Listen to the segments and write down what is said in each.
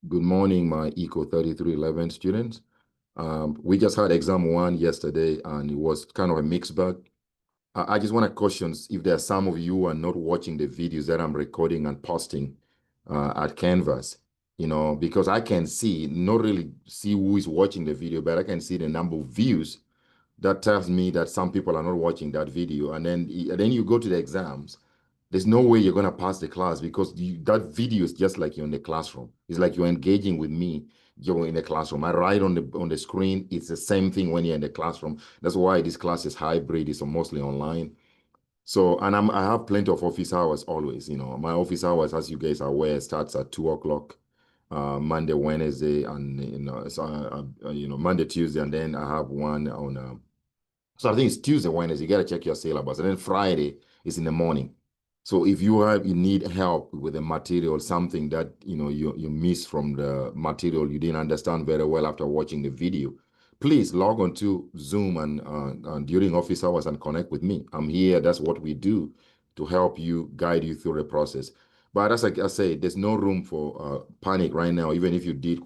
Good morning, my ECO 3311 students. We just had exam one yesterday, and it was kind of a mixed bag. I just want to caution if there are some of you who are not watching the videos that I'm recording and posting at Canvas, because I can see, not really see who is watching the video, but I can see the number of views. That tells me that some people are not watching that video. And then you go to the exams. There's no way you're going to pass the class because that video is just like you're in the classroom. It's like you're engaging with me. You're in the classroom. I write on the screen. It's the same thing when you're in the classroom. That's why this class is hybrid. It's mostly online. So, and I have plenty of office hours always. My office hours, as you guys are aware, starts at 2 o'clock, Monday, Wednesday, and Monday, Tuesday, and then I have one on. So I think it's Tuesday, Wednesday. You got to check your syllabus, and then Friday is in the morning. So if you need help with the material, something that you missed from the material you didn't understand very well after watching the video, please log on to Zoom and during office hours and connect with me. I'm here. That's what we do to help you, guide you through the process. But as I say, there's no room for panic right now. Even if you did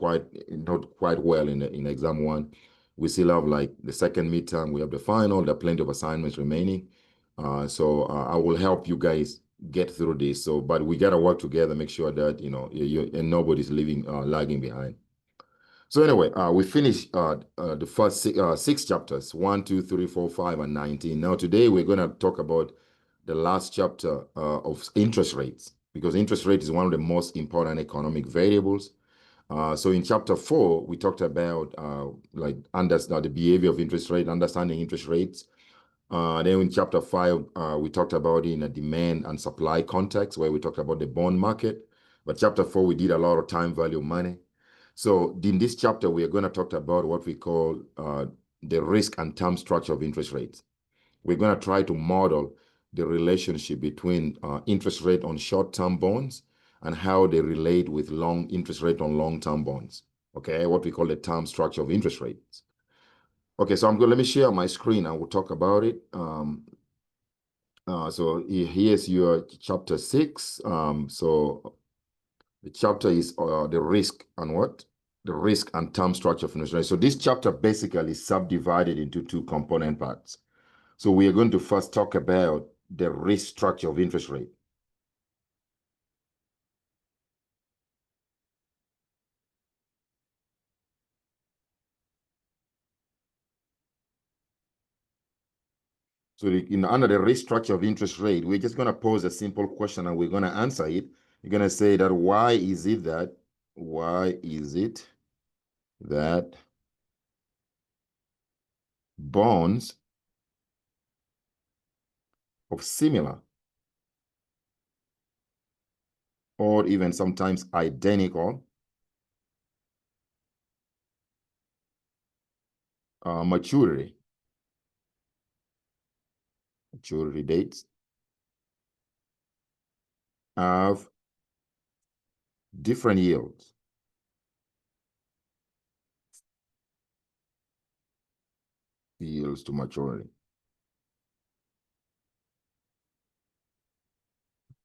not quite well in exam one, we still have like the second midterm. We have the final. There are plenty of assignments remaining. So I will help you guys get through this. So, but we gotta work together, make sure that and nobody's lagging behind. So anyway, we finished the first six chapters: 1, 2, 3, 4, 5, and 19. Now today we're gonna talk about the last chapter of interest rates, because interest rate is one of the most important economic variables. So in chapter 4, we talked about the behavior of interest rate, understanding interest rates. Then in chapter 5, we talked about it in a demand and supply context, where we talked about the bond market. But chapter 4, we did a lot of time value of money. So in this chapter, we are going to talk about what we call the risk and term structure of interest rates. We're going to try to model the relationship between interest rate on short-term bonds and how they relate with long interest rate on long-term bonds. Okay, what we call the term structure of interest rates. Okay, so let me share my screen and we'll talk about it. So here's your chapter 6. So the chapter is the risk and what? The risk and term structure of interest rate. So this chapter basically is subdivided into two component parts. So we are going to first talk about the risk structure of interest rate. So under the risk structure of interest rate, we're just going to pose a simple question and we're going to answer it. You're going to say that why is it that bonds of similar or even sometimes identical maturity dates have different yields to maturity.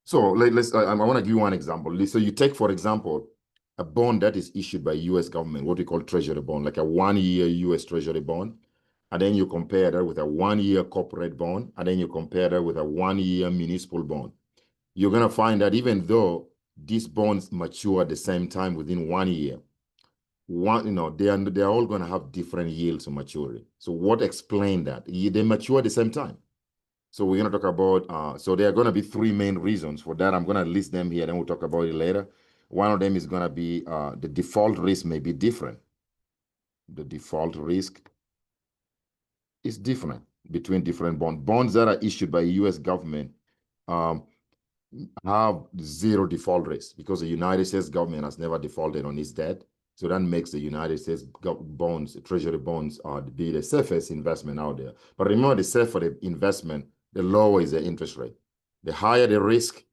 So I want to give you one example. So you take, for example, a bond that is issued by U.S. government, what we call treasury bond, like a 1-year U.S. treasury bond, and then you compare that with a 1-year corporate bond, and then you compare that with a 1-year municipal bond. You're going to find that even though these bonds mature at the same time within 1 year, they're all going to have different yields to maturity. So what explains that? They mature at the same time. So we're going to talk about, so there are going to be three main reasons for that. I'm going to list them here, then we'll talk about it later. One of them is going to be the default risk may be different. The default risk is different between different bonds. Bonds that are issued by the U.S. government have zero default risk because the United States government has never defaulted on its debt. So that makes the United States bonds, treasury bonds, be the safest investment out there. But remember, the safer the investment, the lower is the interest rate. The higher the risk,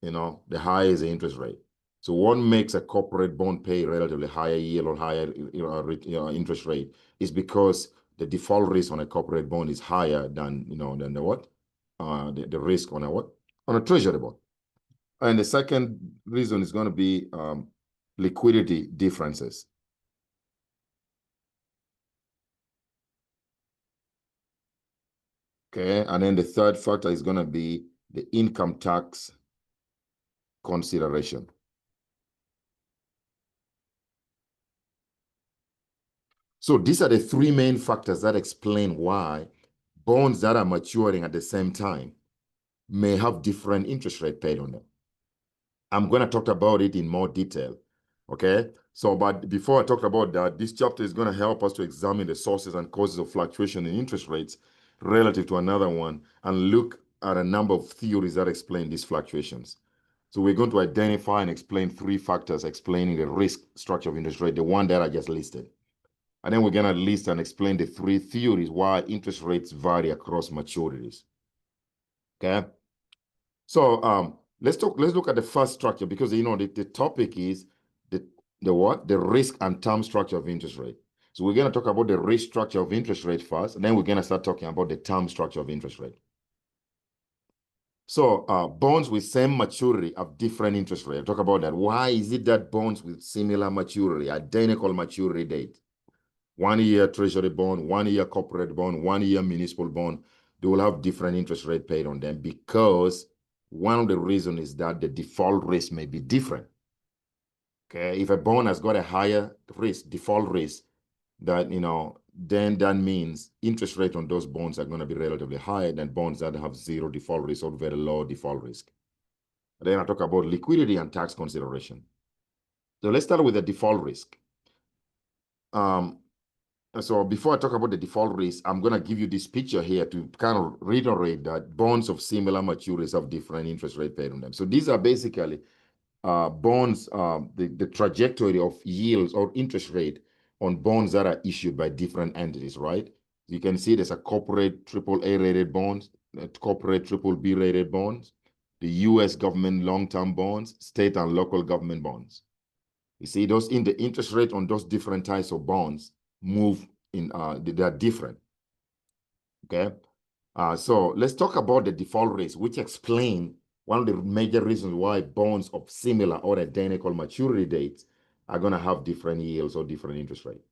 the higher is the interest rate. So what makes a corporate bond pay relatively higher yield or higher interest rate is because the default risk on a corporate bond is higher than the what? The risk on a what? On a treasury bond. And the second reason is going to be liquidity differences. Okay, and then the third factor is going to be the income tax consideration. So these are the three main factors that explain why bonds that are maturing at the same time may have different interest rate paid on them. I'm going to talk about it in more detail, okay? So, but before I talk about that, this chapter is going to help us to examine the sources and causes of fluctuation in interest rates relative to another one and look at a number of theories that explain these fluctuations. So we're going to identify and explain three factors explaining the risk structure of interest rate, the one that I just listed. And then we're going to list and explain the three theories why interest rates vary across maturities. Okay? So let's look at the first structure, because the topic is the what? The risk and term structure of interest rate. So we're going to talk about the risk structure of interest rate first, and then we're going to start talking about the term structure of interest rate. So bonds with same maturity have different interest rate. I'll talk about that. Why is it that bonds with similar maturity, identical maturity date, 1 year treasury bond, 1 year corporate bond, 1 year municipal bond, they will have different interest rate paid on them, because one of the reasons is that the default risk may be different. Okay, if a bond has got a higher risk, default risk, that then that means interest rate on those bonds are going to be relatively higher than bonds that have zero default risk or very low default risk. And then I talk about liquidity and tax consideration. So let's start with the default risk. So before I talk about the default risk, I'm going to give you this picture here to kind of reiterate that bonds of similar maturities have different interest rate paid on them. So these are basically bonds, the trajectory of yields or interest rate on bonds that are issued by different entities, right? You can see there's a corporate AAA rated bonds, corporate BBB rated bonds, the US government long-term bonds, state and local government bonds. You see those in the interest rate on those different types of bonds move in, they are different, okay? So let's talk about the default risk, which explain one of the major reasons why bonds of similar or identical maturity dates are going to have different yields or different interest rate.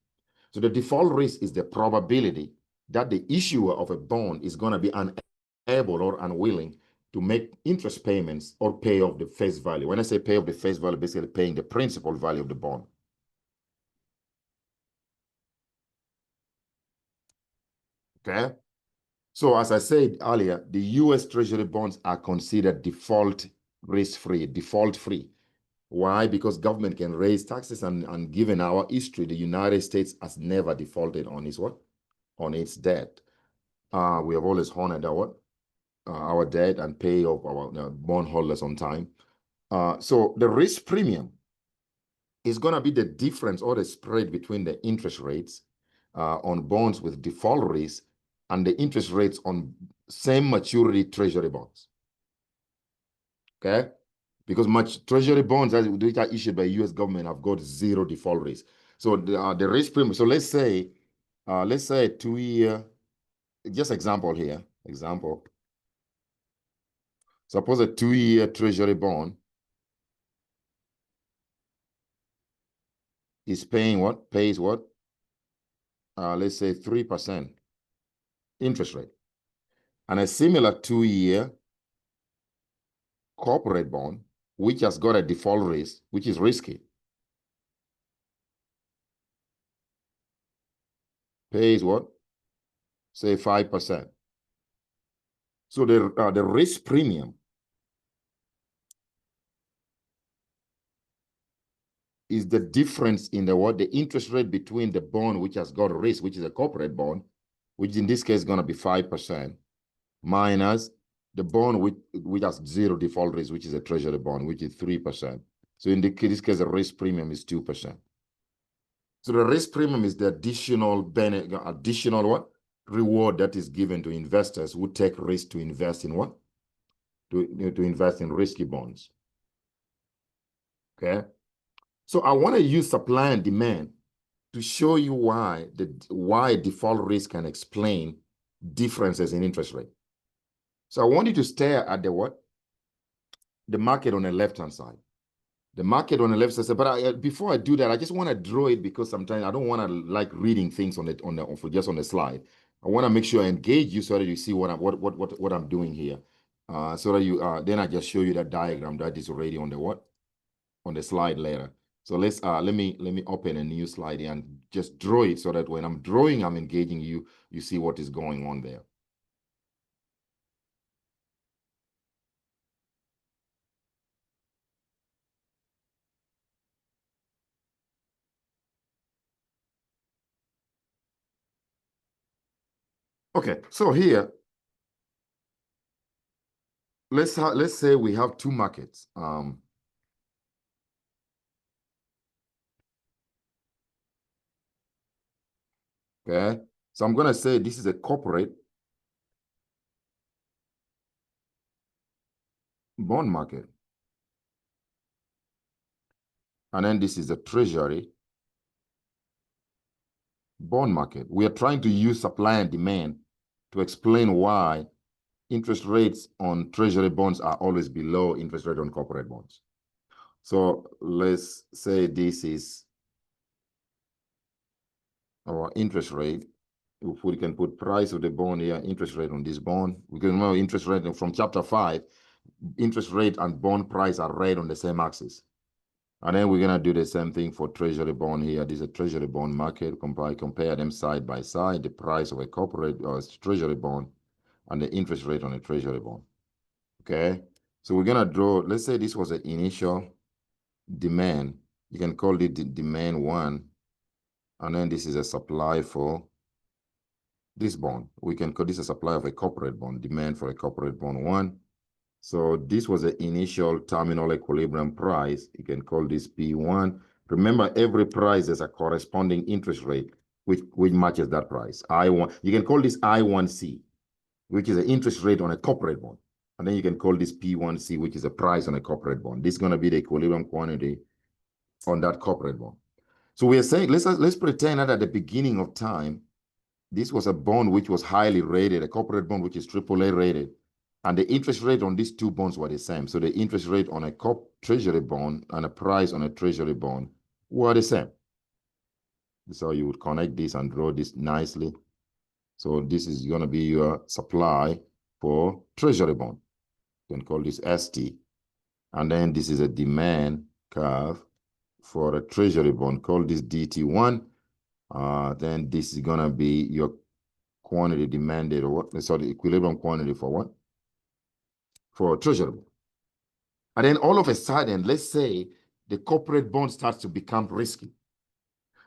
So the default risk is the probability that the issuer of a bond is going to be unable or unwilling to make interest payments or pay off the face value. When I say pay off the face value, basically paying the principal value of the bond. Okay? So as I said earlier, the US Treasury bonds are considered default risk-free, default-free. Why? Because government can raise taxes, and given our history, the United States has never defaulted on its what? On its debt. We have always honored our debt and pay off our bondholders on time. So the risk premium is going to be the difference or the spread between the interest rates on bonds with default risk and the interest rates on same maturity treasury bonds. Okay? Because treasury bonds that are issued by US government have got zero default risk. So the risk premium, so let's say a 2-year, just example here, suppose a 2-year treasury bond is paying what? Pays what? Let's say 3% interest rate. And a similar 2-year corporate bond, which has got a default risk, which is risky, pays what? Say 5%. So the risk premium is the difference in the interest rate between the bond which has got a risk, which is a corporate bond, which in this case is going to be 5%, minus the bond which has zero default risk, which is a treasury bond, which is 3%. So in this case, the risk premium is 2%. So the risk premium is the additional what? Reward that is given to investors who take risk to invest in what? To invest in risky bonds. Okay? So I want to use supply and demand to show you why default risk can explain differences in interest rate. So I want you to stare at the market on the left-hand side. The market on the left side, but before I do that, I just want to draw it because sometimes I don't want to like reading things on just on the slide. I want to make sure I engage you so that you see what I'm doing here. So that you then I just show you that diagram that is already on the slide later. So let's let me open a new slide and just draw it so that when I'm drawing, I'm engaging you. You see what is going on there. Okay, so here let's say we have two markets. Okay, so I'm gonna say this is a corporate bond market, and then this is a treasury bond market. We are trying to use supply and demand to explain why interest rates on treasury bonds are always below interest rate on corporate bonds. So let's say this is our interest rate. If we can put price of the bond here, interest rate on this bond. We can remember interest rate from chapter 5, interest rate and bond price are right on the same axis. And then we're gonna do the same thing for treasury bond here. This is a treasury bond market. Compare them side by side, the price of a corporate treasury bond and the interest rate on a treasury bond. Okay, so we're gonna draw, let's say this was an initial demand. You can call it the demand 1, and then this is a supply for this bond. We can call this a supply of a corporate bond, demand for a corporate bond 1. So this was the initial terminal equilibrium price. You can call this P1. Remember, every price has a corresponding interest rate which matches that price. I1, you can call this I1C, which is an interest rate on a corporate bond. And then you can call this P1C, which is a price on a corporate bond. This is going to be the equilibrium quantity on that corporate bond. So we are saying, let's pretend that at the beginning of time, this was a bond which was highly rated, a corporate bond which is AAA rated, and the interest rate on these two bonds were the same. So the interest rate on a treasury bond and a price on a treasury bond were the same. So you would connect this and draw this nicely. So this is going to be your supply for treasury bond. You can call this ST. And then this is a demand curve for a treasury bond. Call this DT1. Then this is going to be your quantity demanded, or what? Sorry, equilibrium quantity for what? For treasury bond. And then all of a sudden, let's say the corporate bond starts to become risky.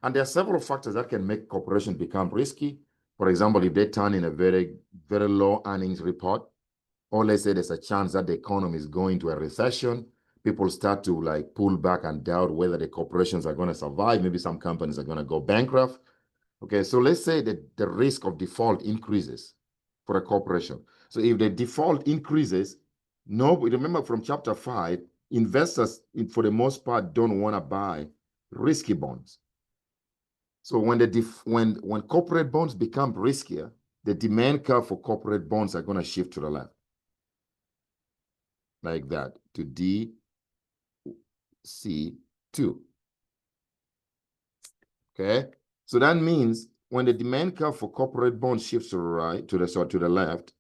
And there are several factors that can make corporations become risky. For example, if they turn in a very, very low earnings report, or let's say there's a chance that the economy is going to a recession, people start to like pull back and doubt whether the corporations are going to survive. Maybe some companies are going to go bankrupt. Okay, so let's say that the risk of default increases for a corporation. So if the default increases, remember from chapter 5, investors, for the most part, don't want to buy risky bonds. So when corporate bonds become riskier, the demand curve for corporate bonds are going to shift to the left, like that, to DC2. Okay, so that means when the demand curve for corporate bonds shifts to the right, to the left,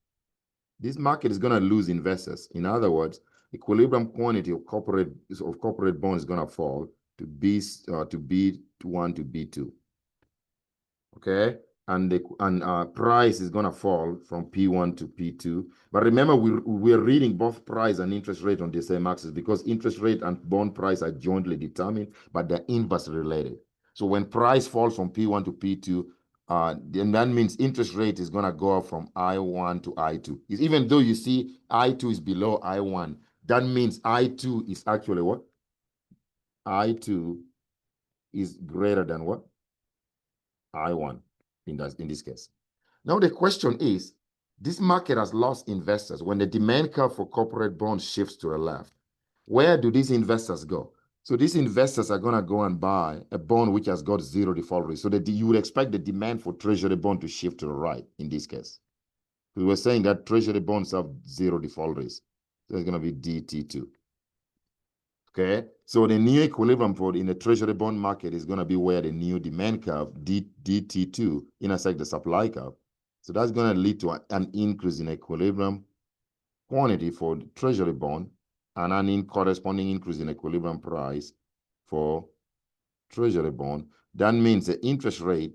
this market is going to lose investors. In other words, equilibrium quantity of corporate bonds is going to fall to B1 to B2. Okay, and price is going to fall from P1 to P2. But remember, we're reading both price and interest rate on the same axis because interest rate and bond price are jointly determined, but they're inversely related. So when price falls from P1 to P2, then that means interest rate is going to go up from I1 to I2. Even though you see I2 is below I1, that means I2 is actually what? I2 is greater than what? I1 in this case. Now the question is, this market has lost investors when the demand curve for corporate bonds shifts to the left. Where do these investors go? So these investors are going to go and buy a bond which has got zero default risk. So that you would expect the demand for treasury bond to shift to the right in this case. We were saying that treasury bonds have zero default risk. So it's going to be DT2. Okay, so the new equilibrium for in the treasury bond market is going to be where the new demand curve, DT2, intersect the supply curve. So that's going to lead to an increase in equilibrium quantity for the treasury bond and an corresponding increase in equilibrium price for treasury bond. That means the interest rate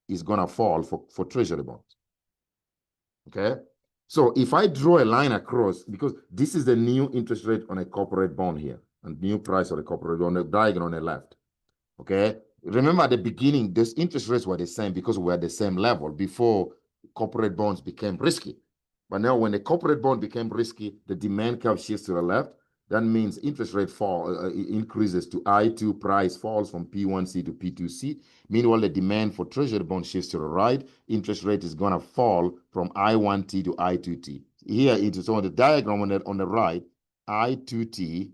is going to fall for treasury bonds. Okay, so if I draw a line across, because this is the new interest rate on a corporate bond here, and new price of the corporate bond, the diagram on the left. Okay, remember at the beginning, these interest rates were the same because we were at the same level before corporate bonds became risky. But now when the corporate bond became risky, the demand curve shifts to the left. That means interest rate increases to I2, price falls from P1C to P2C. Meanwhile, the demand for treasury bond shifts to the right. Interest rate is going to fall from I1T to I2T. Here it is on the diagram on the right, I2T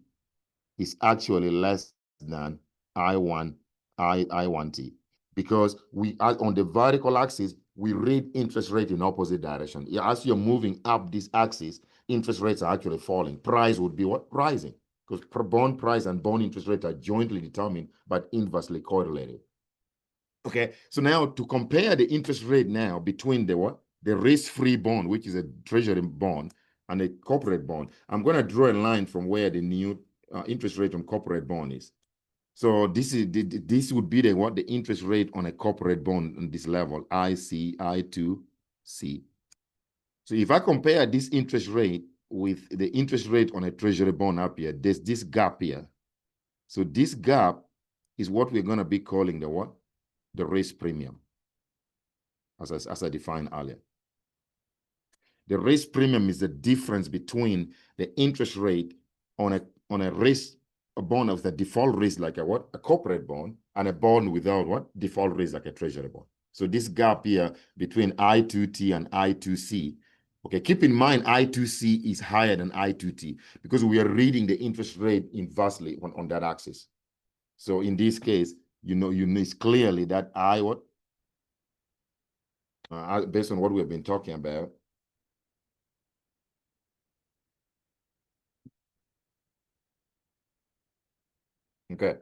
is actually less than I1T because we are on the vertical axis, we read interest rate in opposite direction. As you're moving up this axis, interest rates are actually falling. Price would be what? Rising, because bond price and bond interest rate are jointly determined but inversely correlated. Okay, so now to compare the interest rate now between the what? The risk-free bond, which is a treasury bond, and a corporate bond, I'm going to draw a line from where the new interest rate on corporate bond is. So this would be the interest rate on a corporate bond on this level, IC, I2C. So if I compare this interest rate with the interest rate on a treasury bond up here, there's this gap here. So this gap is what we're going to be calling the what? The risk premium, as I defined earlier. The risk premium is the difference between the interest rate on a risk, a bond of the default risk like a what? A corporate bond, and a bond without what? Default risk like a treasury bond. So this gap here between I2T and I2C, okay, keep in mind I2C is higher than I2T because we are reading the interest rate inversely on that axis. So in this case, you know it's clearly that based on what we've been talking about, okay.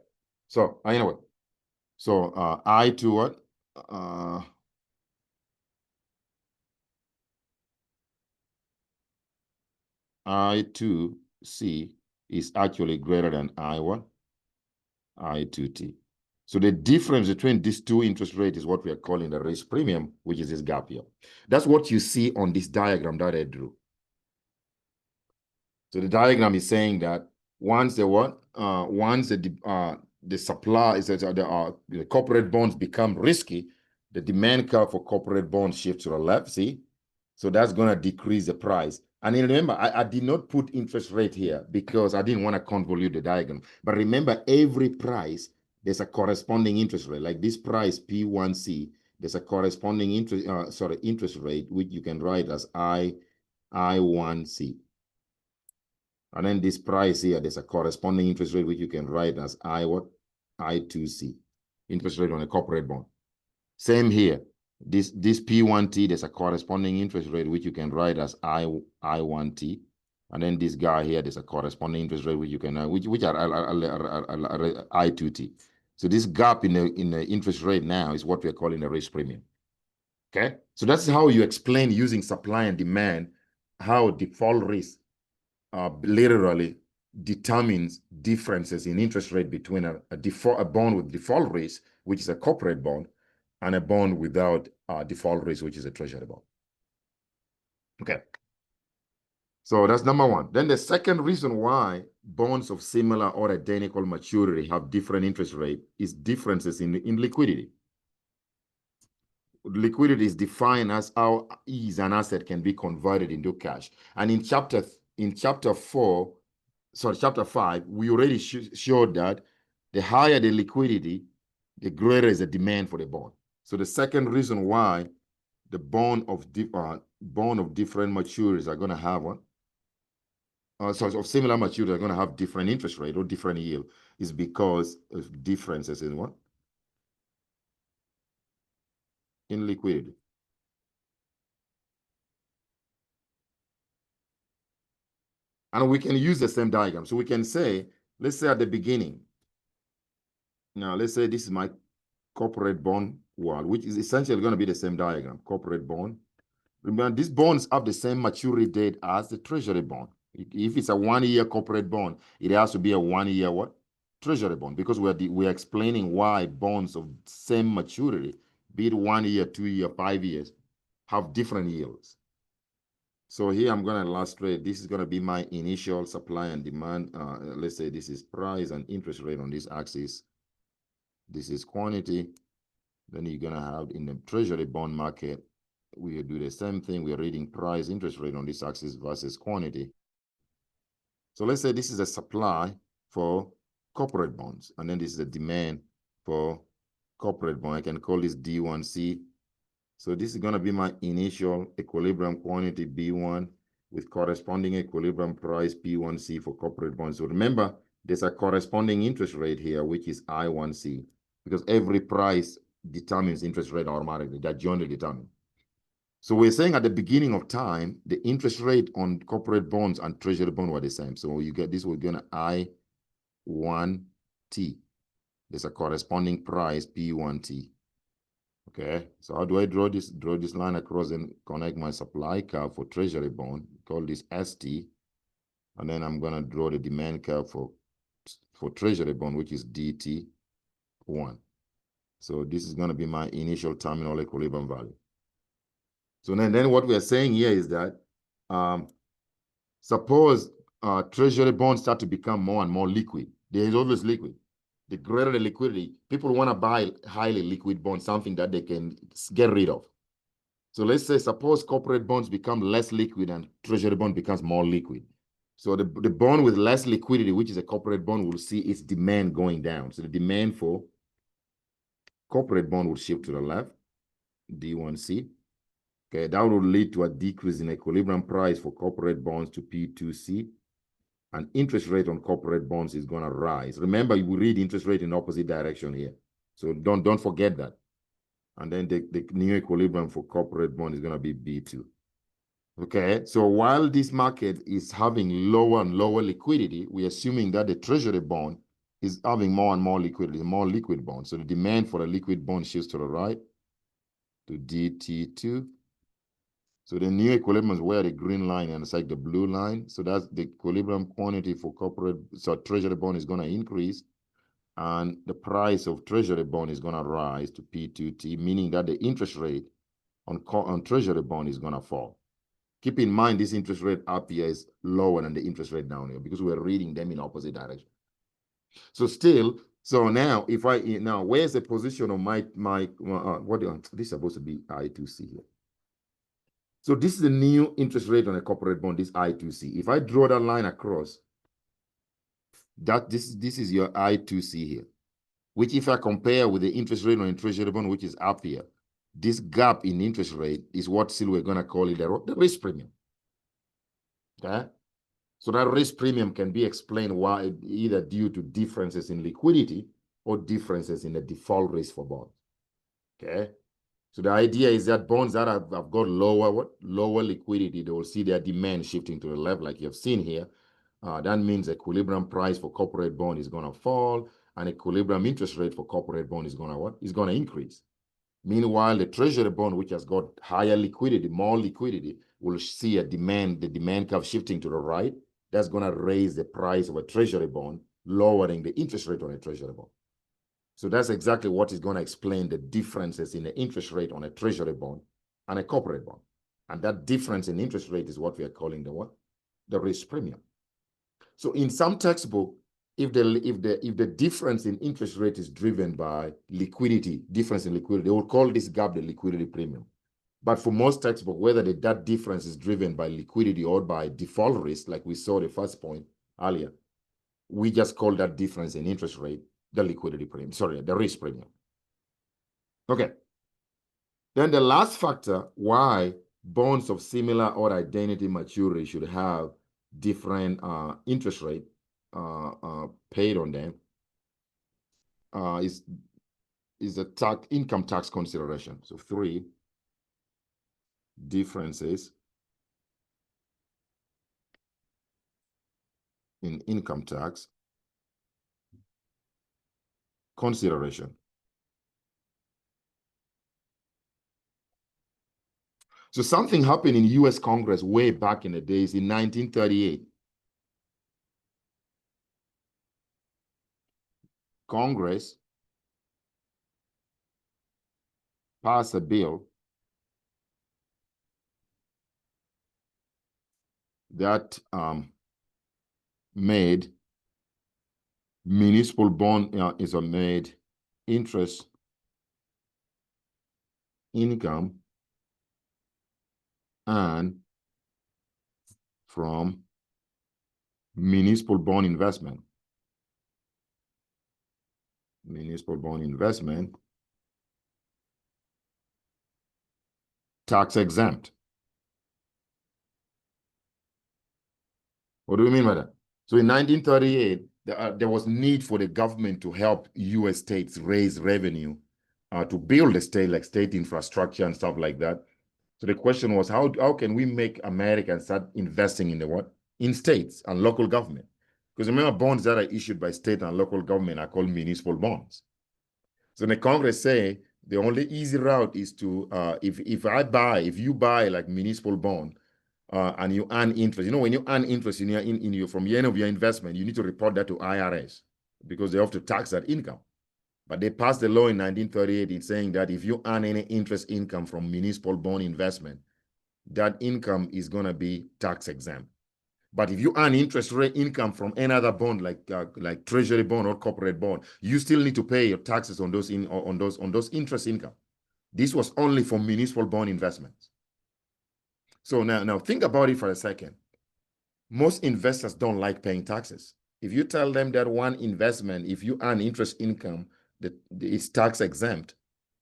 So anyway, so I2 what? I2C is actually greater than I1, I2T. So the difference between these two interest rates is what we are calling the risk premium, which is this gap here. That's what you see on this diagram that I drew. So the diagram is saying that once the supply is the corporate bonds become risky, the demand curve for corporate bonds shifts to the left. See, so that's going to decrease the price. And remember, I did not put interest rate here because I didn't want to convolute the diagram. But remember, every price there's a corresponding interest rate. Like this price P1C, there's a corresponding interest rate which you can write as I1C. And then this price here, there's a corresponding interest rate which you can write as I2C, interest rate on a corporate bond. Same here. This P1T, there's a corresponding interest rate which you can write as I1T. And then this guy here, there's a corresponding interest rate which you can which are I2T. So this gap in the interest rate now is what we're calling the risk premium. Okay, so that's how you explain using supply and demand how default risk literally determines differences in interest rate between a bond with default risk, which is a corporate bond, and a bond without default risk, which is a treasury bond. Okay. So that's number one. Then the second reason why bonds of similar or identical maturity have different interest rate is differences in liquidity. Liquidity is defined as how easy an asset can be converted into cash. And in chapter 5, we already showed that the higher the liquidity, the greater is the demand for the bond. So the second reason why the bond of different maturities are going to have one, of similar maturities are going to have different interest rate or different yield is because of differences in what? In liquidity. And we can use the same diagram. So we can say let's say at the beginning. Now, let's say this is my corporate bond world, which is essentially going to be the same diagram, corporate bond. Remember, these bonds have the same maturity date as the treasury bond. If it's a 1-year corporate bond, it has to be a 1-year what? Treasury bond, because we're explaining why bonds of same maturity, be it 1 year, 2 year, 5 years, have different yields. So here I'm going to illustrate, this is going to be my initial supply and demand. Let's say this is price and interest rate on this axis. This is quantity. Then you're going to have in the treasury bond market, we do the same thing. We're reading price, interest rate on this axis versus quantity. So let's say this is a supply for corporate bonds, and then this is a demand for corporate bond. I can call this D1C. So this is going to be my initial equilibrium quantity B1 with corresponding equilibrium price P1C for corporate bonds. So remember, there's a corresponding interest rate here, which is I1C, because every price determines interest rate automatically. That's generally determined. So we're saying at the beginning of time, the interest rate on corporate bonds and treasury bond were the same. So you get this, we're going to I1T. There's a corresponding price P1T. Okay, so how do I draw this? Draw this line across and connect my supply curve for treasury bond. Call this ST. And then I'm going to draw the demand curve for treasury bond, which is DT1. So this is going to be my initial terminal equilibrium value. So then what we are saying here is that suppose treasury bonds start to become more and more liquid. There is always liquid. The greater the liquidity, people want to buy highly liquid bonds, something that they can get rid of. So let's say, suppose corporate bonds become less liquid and treasury bond becomes more liquid. So the bond with less liquidity, which is a corporate bond, will see its demand going down. So the demand for corporate bond will shift to the left, D1C. Okay, that will lead to a decrease in equilibrium price for corporate bonds to P2C. And interest rate on corporate bonds is going to rise. Remember, we read interest rate in opposite direction here. So don't forget that. And then the new equilibrium for corporate bond is going to be B2. Okay, so while this market is having lower and lower liquidity, we're assuming that the treasury bond is having more and more liquidity, more liquid bonds. So the demand for a liquid bond shifts to the right, to DT2. So the new equilibrium is where the green line and it's like the blue line. So that's the equilibrium quantity for corporate. So treasury bond is going to increase, and the price of treasury bond is going to rise to P2T, meaning that the interest rate on treasury bond is going to fall. Keep in mind, this interest rate up here is lower than the interest rate down here because we're reading them in opposite direction. So still, so now where's the position of this is supposed to be I2C here. So this is the new interest rate on a corporate bond, this I2C. If I draw that line across, this is your I2C here, which if I compare with the interest rate on a treasury bond, which is up here, this gap in interest rate is what still we're going to call it the risk premium. Okay? So that risk premium can be explained why either due to differences in liquidity or differences in the default risk for bonds. Okay? So the idea is that bonds that have got lower liquidity, they will see their demand shifting to the left, like you've seen here. That means equilibrium price for corporate bond is going to fall, and equilibrium interest rate for corporate bond is going to Is going to increase. Meanwhile, the treasury bond, which has got higher liquidity, more liquidity, will see the demand curve shifting to the right. That's going to raise the price of a treasury bond, lowering the interest rate on a treasury bond. So that's exactly what is going to explain the differences in the interest rate on a treasury bond and a corporate bond. And that difference in interest rate is what we are calling the risk premium. So in some textbook, if the difference in interest rate is driven by liquidity, difference in liquidity, they will call this gap the liquidity premium. But for most textbook, whether that difference is driven by liquidity or by default risk, like we saw the first point earlier, we just call that difference in interest rate the liquidity premium, the risk premium. Okay. Then the last factor why bonds of similar or identity maturity should have different interest rate paid on them is a income tax consideration. So 3 differences in income tax consideration. So something happened in US Congress way back in the days in 1938. Congress passed a bill that made municipal bond is made interest income and from municipal bond investment. Municipal bond investment tax exempt. What do we mean by that? So in 1938, there was need for the government to help US states raise revenue to build a state, like state infrastructure and stuff like that. So the question was, how can we make Americans start investing in the what? In states and local government? Because remember, bonds that are issued by state and local government are called municipal bonds. So the Congress say the only easy route is to, if you buy like municipal bond, and you earn interest. You know, when you earn interest from the end of your investment, you need to report that to IRS because they have to tax that income. But they passed the law in 1938 in saying that if you earn any interest income from municipal bond investment, that income is going to be tax exempt. But if you earn interest rate income from any other bond, like treasury bond or corporate bond, you still need to pay your taxes on those interest income. This was only for municipal bond investments. So now think about it for a second. Most investors don't like paying taxes. If you tell them that one investment, if you earn interest income, that is tax exempt,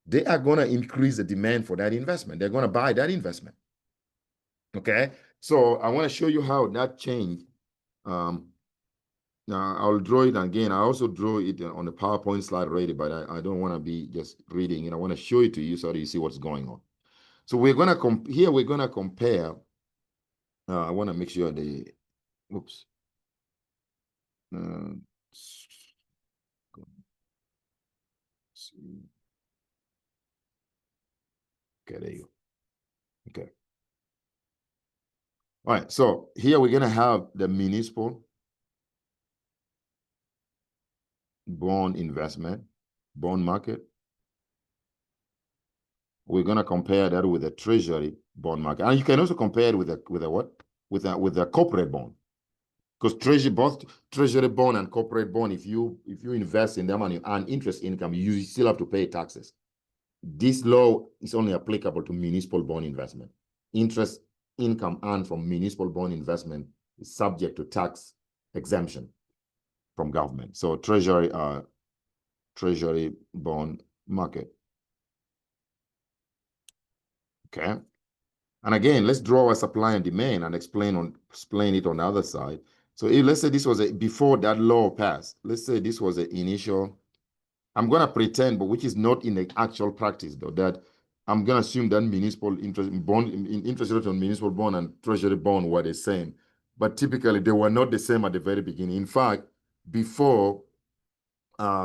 they are going to increase the demand for that investment. They're going to buy that investment. Okay, so I want to show you how that changed. Now I'll draw it again. I also draw it on the PowerPoint slide already, but I don't want to be just reading it. I want to show it to you so that you see what's going on. So we're going to here we're going to compare. I want to make sure the oops. Okay, there you go. Okay. All right, so here we're going to have the municipal bond investment, bond market. We're going to compare that with the treasury bond market. And you can also compare it with a what? With a corporate bond. Because both treasury bond and corporate bond, if you invest in them and you earn interest income, you still have to pay taxes. This law is only applicable to municipal bond investment. Interest income earned from municipal bond investment is subject to tax exemption from government. So treasury bond market. Okay. And again, let's draw a supply and demand and explain it on the other side. So let's say this was before that law passed. Let's say this was an initial. I'm going to pretend, but which is not in the actual practice, though, that I'm going to assume that municipal interest rate on municipal bond and treasury bond were the same. But typically, they were not the same at the very beginning. In fact, before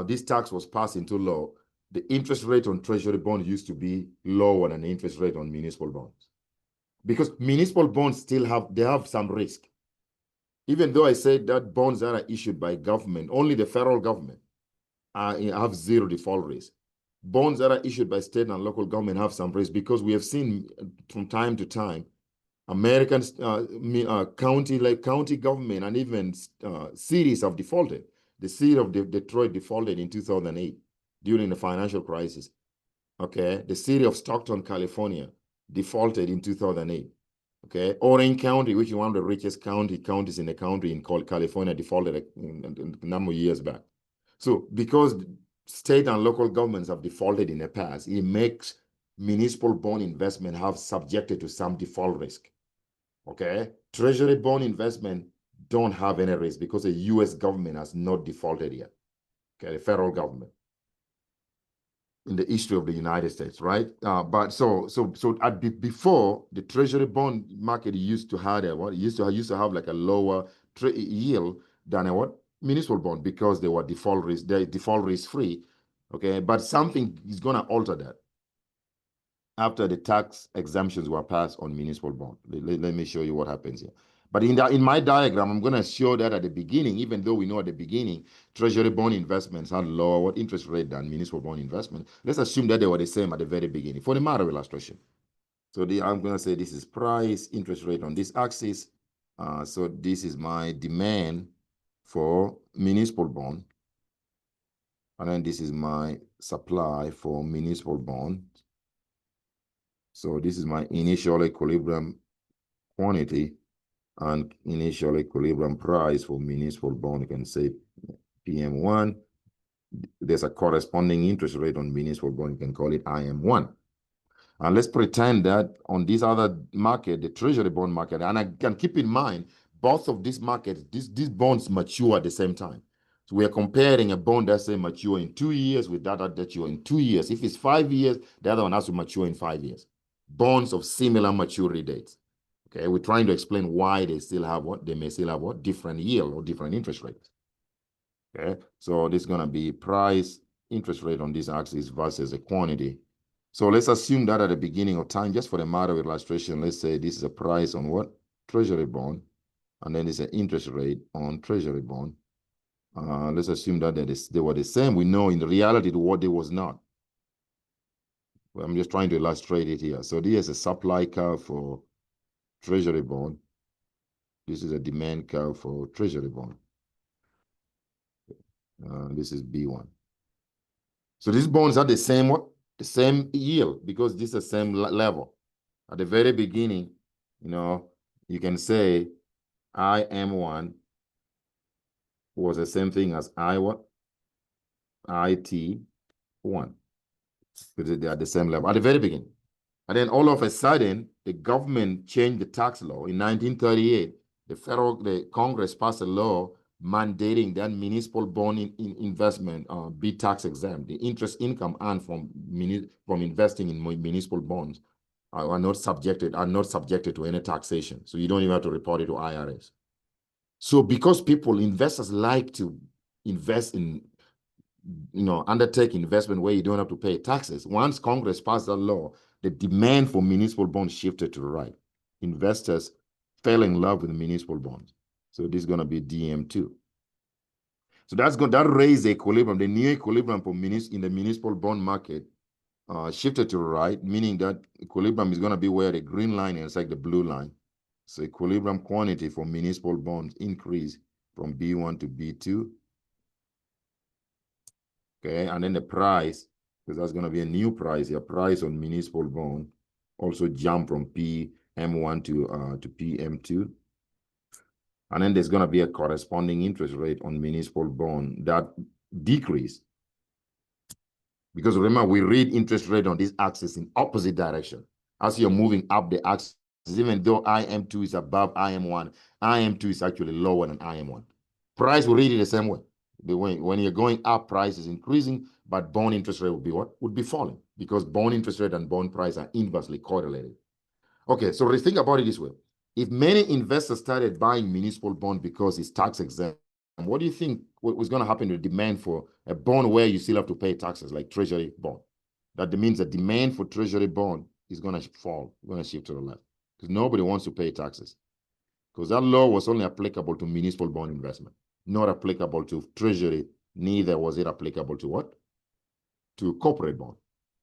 this tax was passed into law, the interest rate on treasury bond used to be lower than the interest rate on municipal bonds. Because municipal bonds still have some risk. Even though I said that bonds that are issued by government, only the federal government, have zero default risk. Bonds that are issued by state and local government have some risk because we have seen from time to time, American county government and even cities have defaulted. The city of Detroit defaulted in 2008 during the financial crisis. Okay, the city of Stockton, California, defaulted in 2008. Okay, Orange County, which is one of the richest counties in the country in California, defaulted a number of years back. So because state and local governments have defaulted in the past, it makes municipal bond investment have subjected to some default risk. Okay, treasury bond investment don't have any risk because the U.S. government has not defaulted yet. Okay, the federal government in the history of the United States, right? But before the treasury bond market used to have used to have like a lower yield than a municipal bond because they were default risk free. Okay, but something is going to alter that after the tax exemptions were passed on municipal bond. Let me show you what happens here. But in my diagram, I'm going to show that at the beginning, even though we know at the beginning, treasury bond investments had lower interest rate than municipal bond investment. Let's assume that they were the same at the very beginning for the matter of illustration. So I'm going to say this is price, interest rate on this axis. So this is my demand for municipal bond. And then this is my supply for municipal bond. So this is my initial equilibrium quantity and initial equilibrium price for municipal bond. You can say PM1. There's a corresponding interest rate on municipal bond. You can call it IM1. And let's pretend that on this other market, the treasury bond market, and I can keep in mind, both of these markets, these bonds mature at the same time. So we are comparing a bond that's say mature in 2 years with that mature in 2 years. If it's 5 years, the other one has to mature in 5 years. Bonds of similar maturity dates. Okay, we're trying to explain why they still have what? They may still have what? Different yield or different interest rates. Okay, so this is going to be price, interest rate on this axis versus a quantity. So let's assume that at the beginning of time, just for the matter of illustration, let's say this is a price on what? Treasury bond. And then it's an interest rate on treasury bond. Let's assume that they were the same. We know in reality what they was not. Well, I'm just trying to illustrate it here. So this is a supply curve for treasury bond. This is a demand curve for treasury bond. This is B1. So these bonds are the same what? The same yield because this is the same level. At the very beginning, you can say IM1 was the same thing as I what? IT1. Because they are the same level at the very beginning. And then all of a sudden, the government changed the tax law. In 1938, the Congress passed a law mandating that municipal bond investment be tax exempt. The interest income earned from investing in municipal bonds are not subjected to any taxation. So you don't even have to report it to IRS. So because investors like to invest in, undertake investment where you don't have to pay taxes, once Congress passed that law, the demand for municipal bonds shifted to the right. Investors fell in love with municipal bonds. So this is going to be DM2. So that raised the equilibrium, the new equilibrium for in the municipal bond market shifted to the right, meaning that equilibrium is going to be where the green line is like the blue line. So equilibrium quantity for municipal bonds increased from B1 to B2. Okay, and then the price, because that's going to be a new price here, price on municipal bond also jump from PM1 to PM2. And then there's going to be a corresponding interest rate on municipal bond that decrease. Because remember, we read interest rate on this axis in opposite direction. As you're moving up the axis, even though IM2 is above IM1, IM2 is actually lower than IM1. Price will read it the same way. When you're going up, price is increasing, but bond interest rate would be what? Would be falling, because bond interest rate and bond price are inversely correlated. Okay, so think about it this way. If many investors started buying municipal bond because it's tax exempt, what do you think was going to happen to the demand for a bond where you still have to pay taxes, like treasury bond? That means the demand for treasury bond is going to fall, going to shift to the left, because nobody wants to pay taxes. Because that law was only applicable to municipal bond investment, not applicable to treasury, neither was it applicable to what? To corporate bond.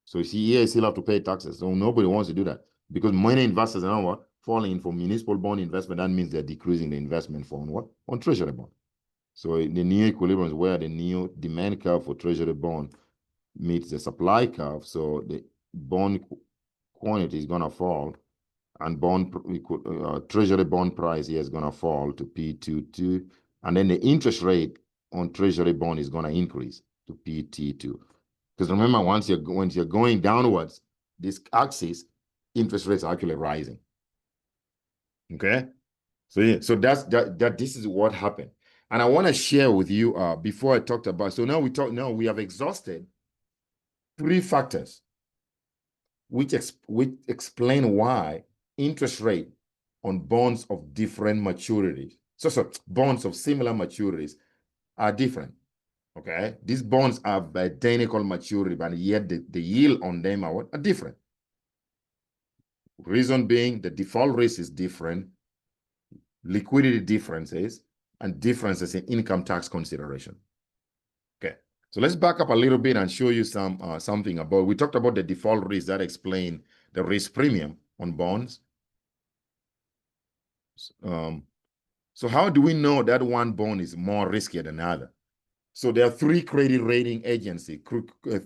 So you see, here you still have to pay taxes. So nobody wants to do that, because many investors are what? Falling for municipal bond investment. That means they're decreasing the investment for what? On treasury bond. So the new equilibrium is where the new demand curve for treasury bond meets the supply curve. So the bond quantity is going to fall, and treasury bond price here is going to fall to P22. And then the interest rate on treasury bond is going to increase to PT2. Because remember, once you're going downwards, this axis, interest rates are actually rising. Okay? So yeah, so this is what happened. And I want to share with you before I talked about, so now we have exhausted 3 factors which explain why interest rate on bonds of different maturities, so bonds of similar maturities are different. Okay, these bonds have identical maturity, but yet the yield on them are different. Reason being, the default risk is different, liquidity differences, and differences in income tax consideration. Okay, so let's back up a little bit and show you something about. We talked about the default risk that explain the risk premium on bonds. So how do we know that one bond is more risky than another? So there are three credit rating agencies,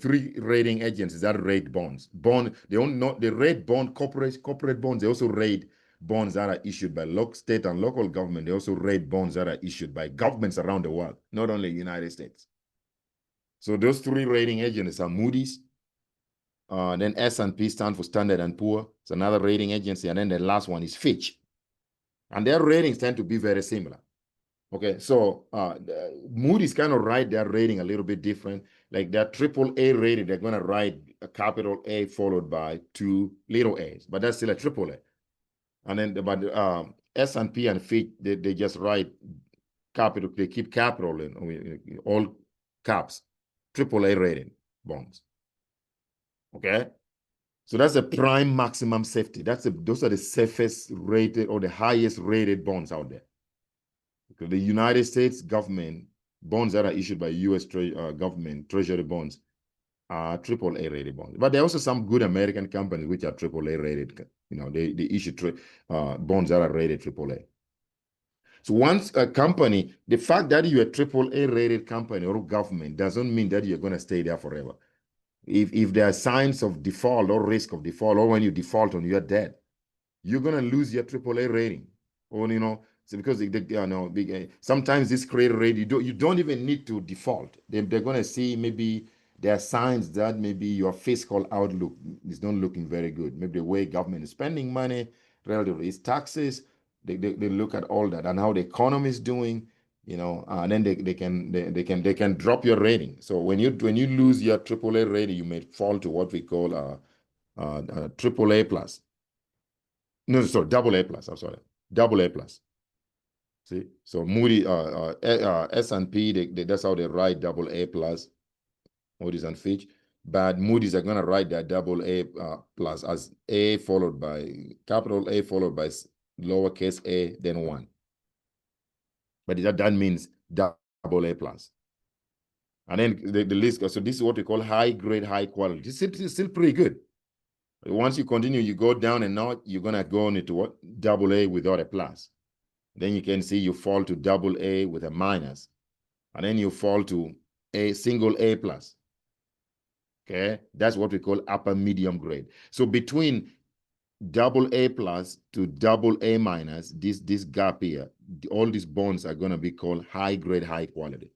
three rating agencies that rate bonds. They rate corporate bonds. They also rate bonds that are issued by state and local government. They also rate bonds that are issued by governments around the world, not only the United States. So those three rating agencies are Moody's. Then S&P stands for Standard & Poor. It's another rating agency. And then the last one is Fitch. And their ratings tend to be very similar. Okay, so Moody's kind of write their rating a little bit different. Like they're AAA rated, they're going to write a capital A followed by 2 little a's, but that's still a AAA. And then S&P and Fitch, they just write capital, they keep capital in all caps, AAA rated bonds. Okay, so that's the prime maximum safety. Those are the safest rated or the highest rated bonds out there. The United States government bonds that are issued by U.S. government treasury bonds are AAA rated bonds, but there are also some good American companies which are AAA rated. They issue bonds that are rated AAA. So once a company, the fact that you're a AAA rated company or government doesn't mean that you're going to stay there forever. If there are signs of default or risk of default, or when you default on your debt, you're going to lose your AAA rating. Or so because sometimes this credit rating, you don't even need to default. They're going to see maybe there are signs that maybe your fiscal outlook is not looking very good. Maybe the way government is spending money relative to its taxes, they look at all that and how the economy is doing, and then they can drop your rating. So when you lose your AAA rating, you may fall to what we call AAA plus. No, sorry, AA plus. I'm sorry, AA plus. See, so Moody, S&P, that's how they write AA plus. Moody's and Fitch, but Moody's are gonna write that AA plus as A followed by capital A followed by lowercase a then 1. But that means AA plus. And then the list. So this is what we call high grade, high quality. It's still pretty good. Once you continue, you go down and now you're gonna go into what? AA without a plus. Then you can see you fall to AA with a minus. And then you fall to a single A plus. Okay, that's what we call upper medium grade. So between AA plus to AA minus, this gap here, all these bonds are gonna be called high grade, high quality.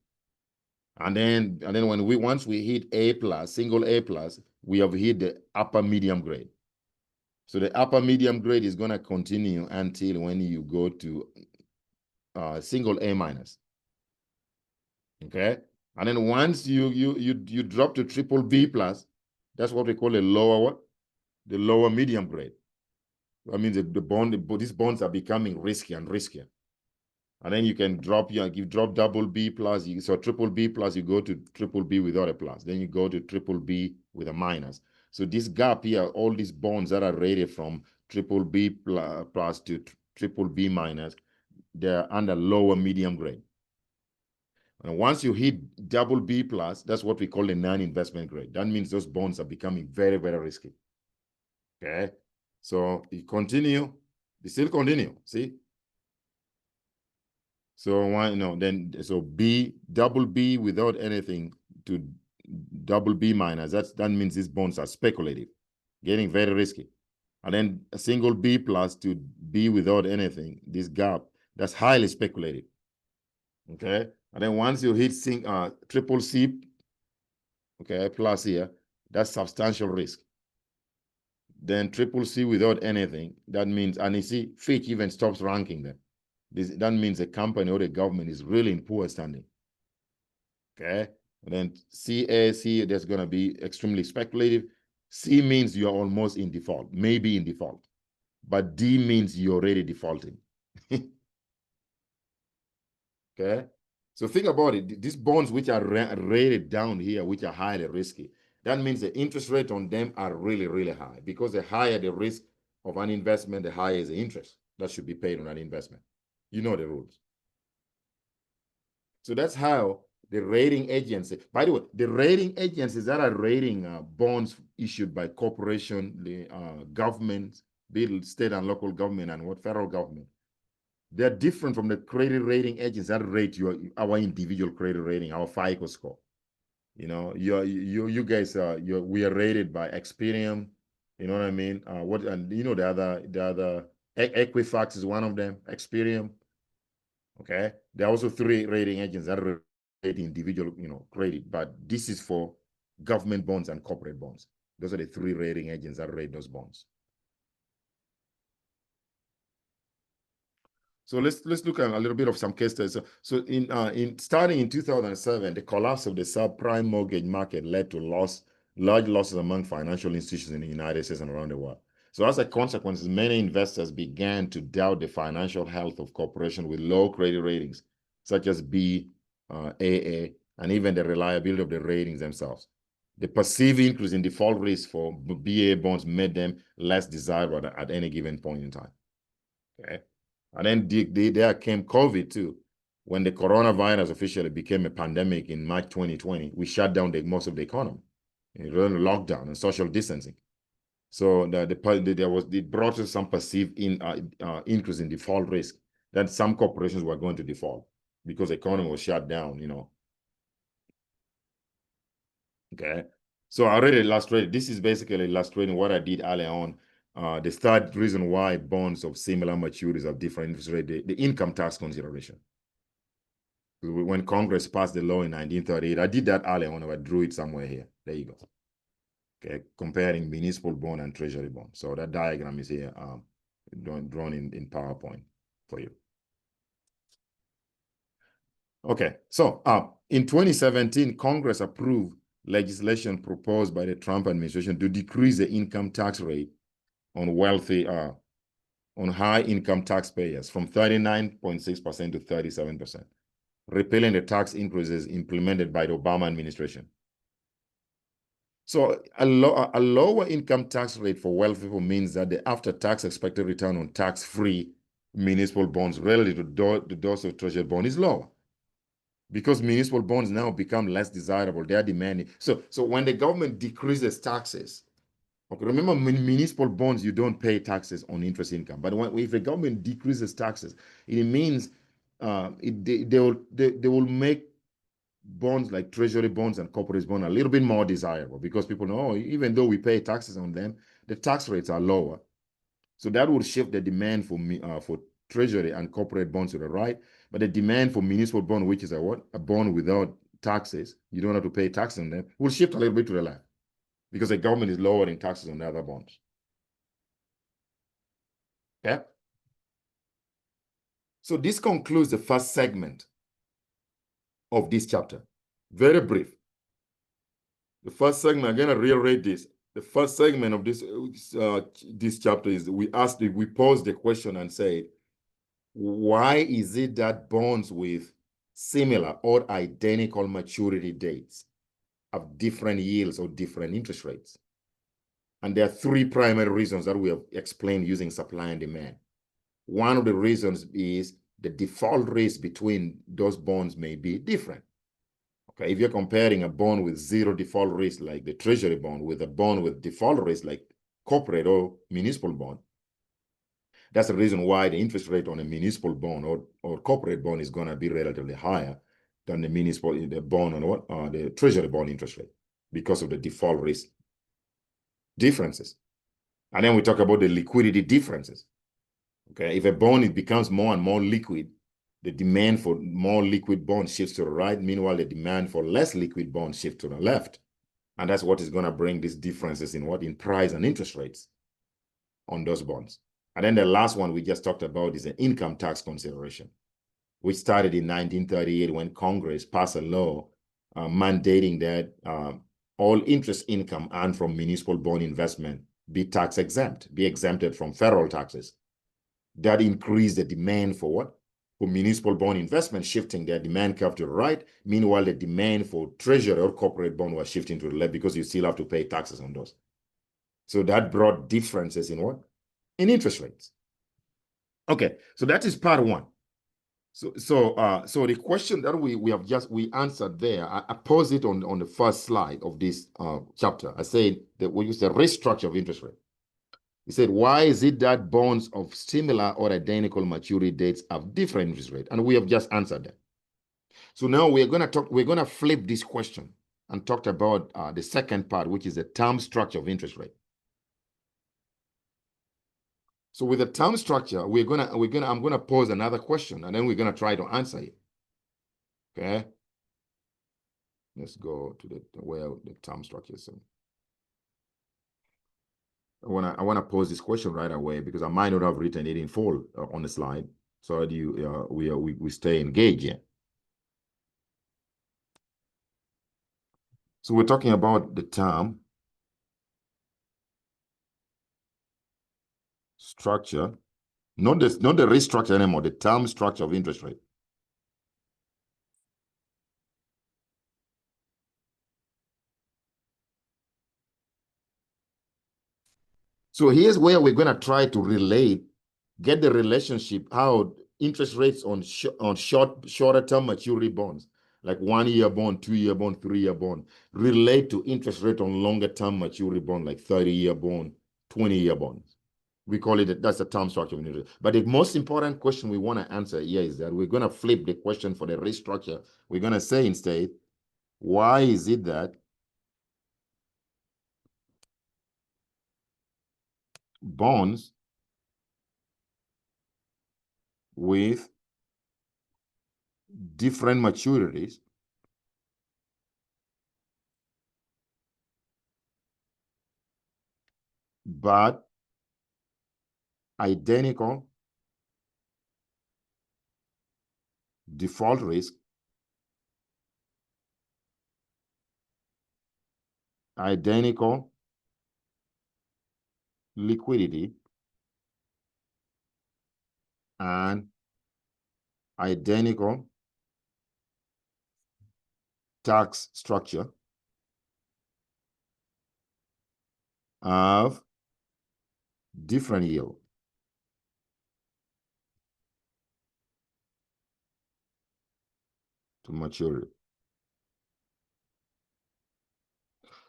And then once we hit A plus, single A plus, we have hit the upper medium grade. So the upper medium grade is going to continue until when you go to single A minus. Okay, and then once you drop to triple B plus, that's what we call the lower medium grade. I mean these bonds are becoming riskier and riskier. And then you can drop double B plus, so triple B plus, you go to triple B without a plus. Then you go to triple B with a minus. So this gap here, all these bonds that are rated from triple B plus to triple B minus, they're under lower medium grade. And once you hit double B plus, that's what we call the non-investment grade. That means those bonds are becoming very, very risky. Okay, so you continue, you still continue, see? So so double B without anything to double B minus, that means these bonds are speculative, getting very risky. And then a single B plus to B without anything, this gap, that's highly speculative. Okay, and then once you hit triple C, okay, plus here, that's substantial risk. Then triple C without anything, that means, and you see, Fitch even stops ranking them. That means the company or the government is really in poor standing. Okay, and then C, that's going to be extremely speculative. C means you're almost in default, maybe in default. But D means you're already defaulting. Okay, So think about it. These bonds which are rated down here, which are highly risky, that means the interest rate on them are really, really high, because the higher the risk of an investment, the higher is the interest that should be paid on an investment. You know the rules. So that's how the rating agency, by the way, the rating agencies that are rating bonds issued by corporation, the government, be it state and local government and what federal government, they're different from the credit rating agents that rate our individual credit rating, our FICO score. You know, you guys we are rated by Experian. You know what I mean? And you know the other Equifax is one of them. Experian. Okay, there are also 3 rating agents that rate individual, credit, but this is for government bonds and corporate bonds. Those are the 3 rating agents that rate those bonds. So let's look at a little bit of some case studies. So in starting in 2007, the collapse of the subprime mortgage market led to large losses among financial institutions in the United States and around the world. So as a consequence, many investors began to doubt the financial health of corporations with low credit ratings, such as B, AA, and even the reliability of the ratings themselves. The perceived increase in default risk for BA bonds made them less desirable at any given point in time. Okay. And then there came COVID too. When the coronavirus officially became a pandemic in March 2020, we shut down most of the economy. It was lockdown and social distancing. So it brought us some perceived increase in default risk that some corporations were going to default because the economy was shut down, Okay. So I already illustrated, this is basically illustrating what I did earlier on. The third reason why bonds of similar maturities have different interest rate, the income tax consideration. When Congress passed the law in 1938, I did that earlier on. I drew it somewhere here. There you go. Okay, comparing municipal bond and treasury bond. So that diagram is here, drawn in PowerPoint for you. Okay, so in 2017, Congress approved legislation proposed by the Trump administration to decrease the income tax rate on wealthy, on high income taxpayers from 39.6% to 37%, repealing the tax increases implemented by the Obama administration. So a lower income tax rate for wealthy people means that the after-tax expected return on tax-free municipal bonds relative to those of treasury bond is lower. Because municipal bonds now become less desirable, they are demanding. So when the government decreases taxes, okay, remember municipal bonds, you don't pay taxes on interest income. But if the government decreases taxes, it means they will make bonds like treasury bonds and corporate bonds a little bit more desirable, because people know, even though we pay taxes on them, the tax rates are lower. So that will shift the demand for treasury and corporate bonds to the right, but the demand for municipal bond, which is a bond without taxes, you don't have to pay taxes on them, will shift a little bit to the left, because the government is lowering taxes on the other bonds. Okay. So this concludes the first segment of this chapter. Very brief. The first segment, again, I reiterate this. The first segment of this chapter is we posed the question and said, why is it that bonds with similar or identical maturity dates have different yields or different interest rates? And there are 3 primary reasons that we have explained using supply and demand. One of the reasons is the default risk between those bonds may be different. Okay, if you're comparing a bond with 0 default risk like the treasury bond with a bond with default risk like corporate or municipal bond, that's the reason why the interest rate on a municipal bond or corporate bond is going to be relatively higher than the bond on the treasury bond interest rate, because of the default risk differences. And then we talk about the liquidity differences. Okay, if a bond becomes more and more liquid, the demand for more liquid bonds shifts to the right. Meanwhile, the demand for less liquid bonds shifts to the left. And that's what is going to bring these differences in price and interest rates on those bonds. And then the last one we just talked about is the income tax consideration, which started in 1938 when Congress passed a law mandating that all interest income earned from municipal bond investment be tax exempt, be exempted from federal taxes. That increased the demand for what? for municipal bond investment shifting their demand curve to the right. Meanwhile, the demand for treasury or corporate bond was shifting to the left because you still have to pay taxes on those. So that brought differences in what? In interest rates. Okay, so that is part one. So the question that we answered there, I posed it on the first slide of this chapter. I said that we use the risk structure of interest rate. He said, why is it that bonds of similar or identical maturity dates have different interest rate? And we have just answered that. So now we're going to flip this question and talk about the second part, which is the term structure of interest rate. So with the term structure, I'm gonna pose another question, and then we're gonna try to answer it. Okay. Let's go to where the term structure is. I wanna pose this question right away because I might not have written it in full on the slide, so that we stay engaged here. So we're talking about the term structure, not the risk structure anymore, the term structure of interest rate. So here's where we're going to try to get the relationship, how interest rates on shorter term maturity bonds, like 1 year bond, 2 year bond, 3 year bond, relate to interest rate on longer term maturity bond, like 30-year bond, 20-year bonds. We call it, that's the term structure of interest rate. But the most important question we want to answer here is that we're going to flip the question for the risk structure. We're going to say instead, why is it that bonds with different maturities but identical default risk, identical liquidity, and identical tax structure of different yield. To maturity.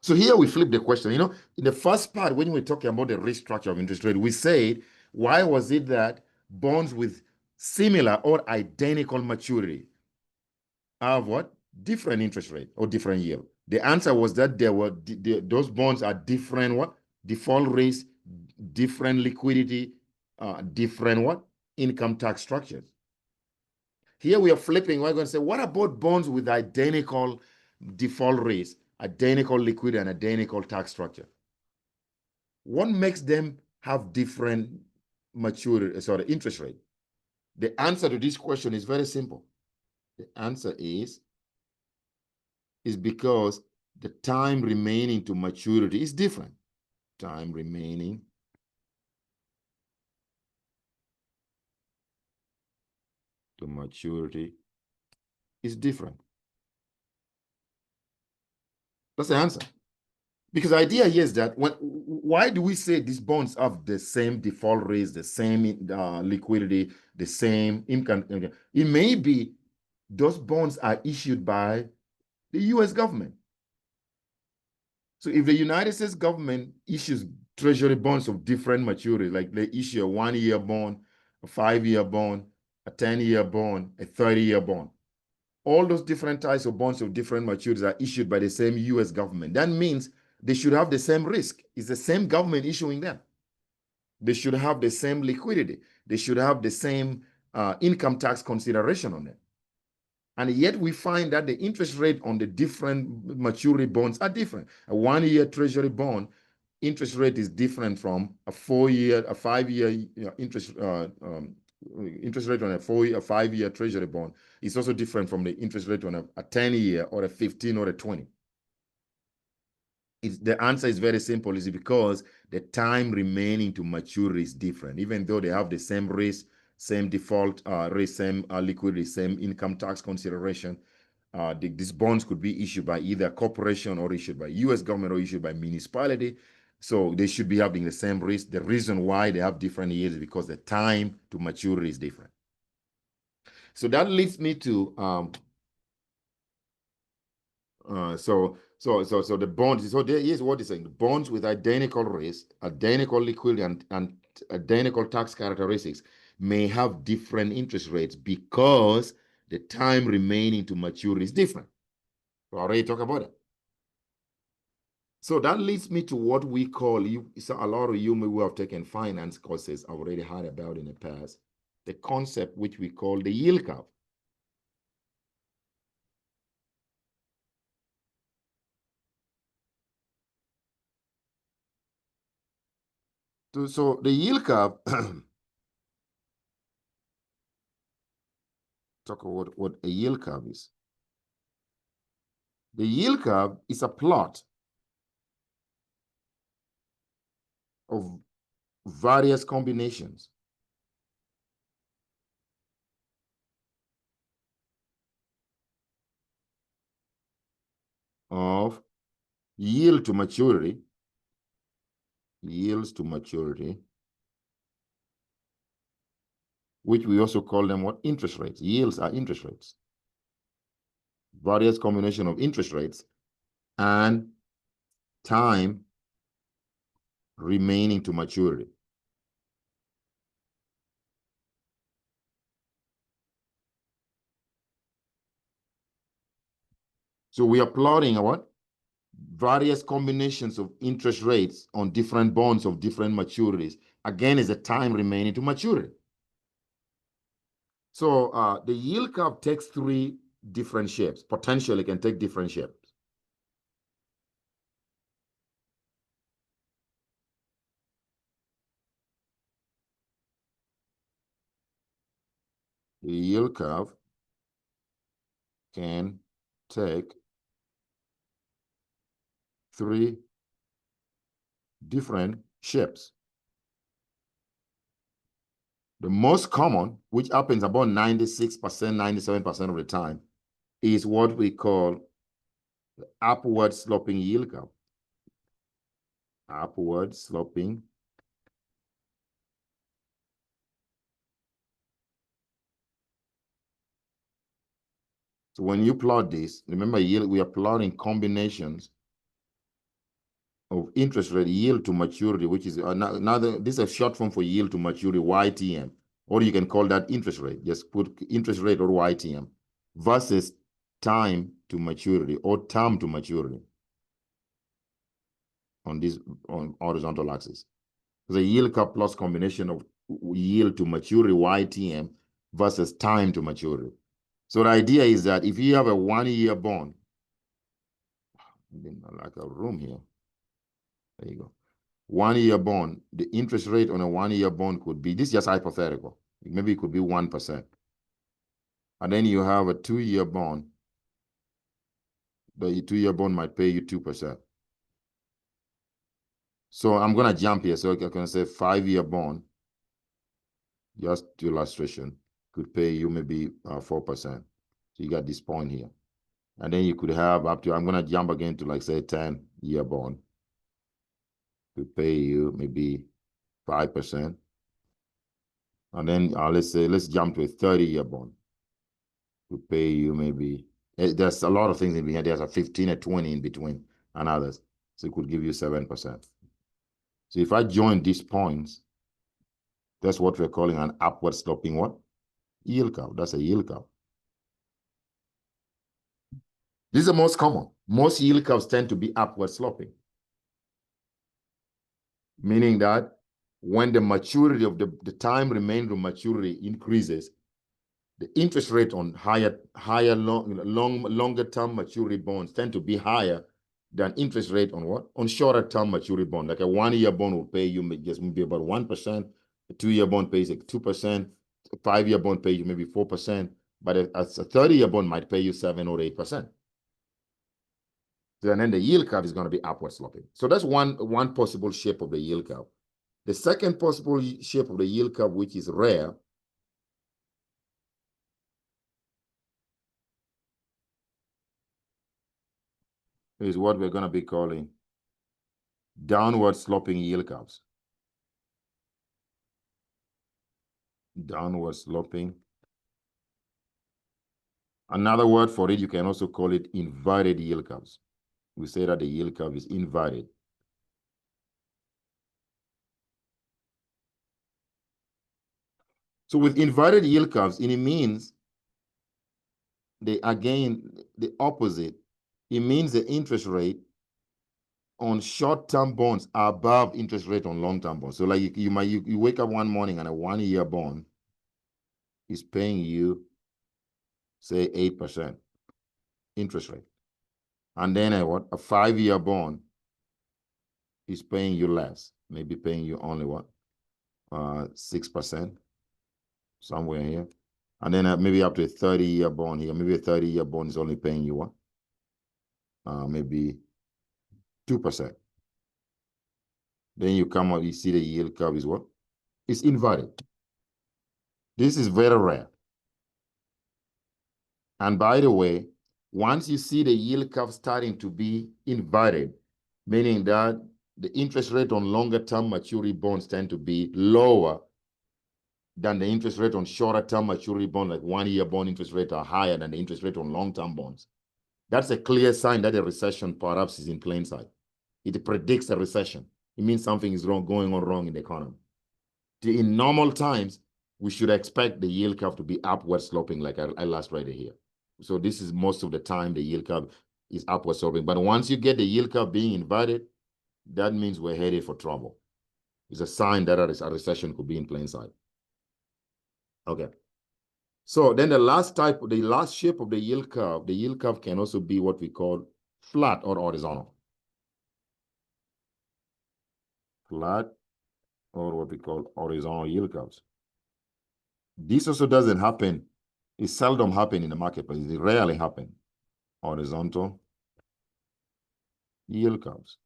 So here we flip the question. You know, in the first part, when we're talking about the risk structure of interest rate, we said, why was it that bonds with similar or identical maturity have what? Different interest rate or different yield? The answer was that those bonds are different what? Default risk, different liquidity, different what? Income tax structures. Here we are flipping. We're going to say, what about bonds with identical default rates, identical liquidity, and identical tax structure? What makes them have different interest rate? The answer to this question is very simple. The answer is because the time remaining to maturity is different. Time remaining to maturity is different. That's the answer. Because the idea here is that why do we say these bonds have the same default rates, the same liquidity, the same income? It may be those bonds are issued by the US government. So if the United States government issues treasury bonds of different maturity, like they issue a 1-year bond, a 5-year bond, a 10-year bond, a 30-year bond, all those different types of bonds of different maturities are issued by the same US government. That means they should have the same risk. It's the same government issuing them. They should have the same liquidity. They should have the same income tax consideration on them. And yet we find that the interest rate on the different maturity bonds are different. A 1-year treasury bond interest rate is different from a 5-year interest rate on a 5-year treasury bond. It's also different from the interest rate on a 10-year or a 15 or a 20. The answer is very simple. Is because the time remaining to maturity is different. Even though they have the same risk, same default rate, same liquidity, same income tax consideration. These bonds could be issued by either a corporation or issued by U.S. government or issued by municipality. So they should be having the same risk. The reason why they have different yields is because the time to maturity is different. So that leads me to so the bonds. So there is what is saying: bonds with identical risk, identical liquidity, and identical tax characteristics may have different interest rates because the time remaining to maturity is different. We already talked about it. So that leads me to what we call, so a lot of you may have taken finance courses, I've already heard about in the past, the concept which we call the yield curve. So the yield curve, talk about what a yield curve is. The yield curve is a plot of various combinations of yield to maturity, yields to maturity, which we also call them what? Interest rates. Yields are interest rates. Various combination of interest rates and time remaining to maturity. So we are plotting what? Various combinations of interest rates on different bonds of different maturities. Again, is the time remaining to maturity. So the yield curve takes three different shapes. Potentially can take different shapes. The yield curve can take three different shapes. The most common, which happens about 96%, 97% of the time, is what we call the upward sloping yield curve. Upward sloping . So when you plot this, remember yield, we are plotting combinations of interest rate yield to maturity, which is another, this is a short form for yield to maturity, YTM, or you can call that interest rate. Just put interest rate or YTM versus time to maturity or term to maturity on this on horizontal axis. The yield curve plus combination of yield to maturity, YTM, versus time to maturity. So the idea is that if you have a 1-year bond, like a room here, there you go. 1-year bond, the interest rate on a 1-year bond could be, this is just hypothetical, maybe it could be 1%. And then you have a 2-year bond, the 2-year bond might pay you 2%. So I'm going to jump here. So I can say 5-year bond, just to illustration, could pay you maybe 4%. So you got this point here. And then you could have up to, I'm going to jump again to like say 10-year bond, could pay you maybe 5%. And then let's jump to a 30-year bond, could pay you maybe, there's a lot of things in between. There's a 15 or 20 in between and others. So it could give you 7%. So if I join these points, that's what we're calling an upward sloping what? Yield curve. That's a yield curve. This is the most common. Most yield curves tend to be upward sloping, meaning that when the maturity of the time remaining to maturity increases, the interest rate on longer term maturity bonds tend to be higher than interest rate on what? On shorter term maturity bond. Like a 1-year bond will pay you just maybe about 1%. A 2-year bond pays like 2%. A 5-year bond pays you maybe 4%. But a 30-year bond might pay you 7 or 8%. And then the yield curve is going to be upward sloping. So that's one possible shape of the yield curve. The second possible shape of the yield curve, which is rare, is what we're going to be calling downward sloping yield curves. Downward sloping. Another word for it, you can also call it inverted yield curves. We say that the yield curve is inverted. So with inverted yield curves, it means the opposite. It means the interest rate on short-term bonds are above interest rate on long-term bonds. So like you wake up one morning and a 1-year bond is paying you, say, 8% interest rate. And then a 5-year bond is paying you less, maybe paying you only 6%, somewhere here. And then maybe up to a 30-year bond here, maybe a 30-year bond is only paying you what? Maybe 2%. Then you come up, you see the yield curve is what? It's inverted. This is very rare. And by the way, once you see the yield curve starting to be inverted, meaning that the interest rate on longer term maturity bonds tend to be lower than the interest rate on shorter term maturity bonds, like 1-year bond interest rate are higher than the interest rate on long-term bonds. That's a clear sign that a recession perhaps is in plain sight. It predicts a recession. It means something is going on wrong in the economy. In normal times, we should expect the yield curve to be upward sloping, like I last read it here. So this is most of the time the yield curve is upward sloping. But once you get the yield curve being inverted, that means we're headed for trouble. It's a sign that a recession could be in plain sight. Okay. So then the last shape of the yield curve can also be what we call flat or horizontal. Flat or what we call horizontal yield curves. This also doesn't happen. It seldom happens in the marketplace. It rarely happens. Horizontal yield curves.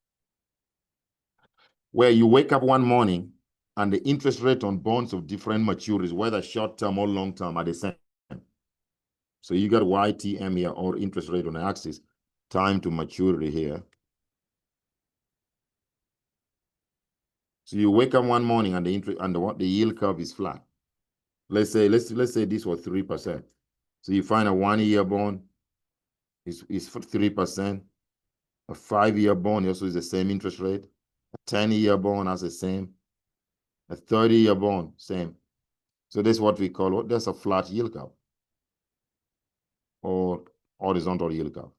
Where you wake up one morning and the interest rate on bonds of different maturities, whether short-term or long-term, are the same. So you got YTM here, or interest rate on the axis, time to maturity here. So you wake up one morning and the yield curve is flat. Let's say this was 3%. So you find a 1-year bond is 3%. A 5-year bond also is the same interest rate. A 10-year bond has the same. A 30-year bond, same. So that's what we call, that's a flat yield curve or horizontal yield curve.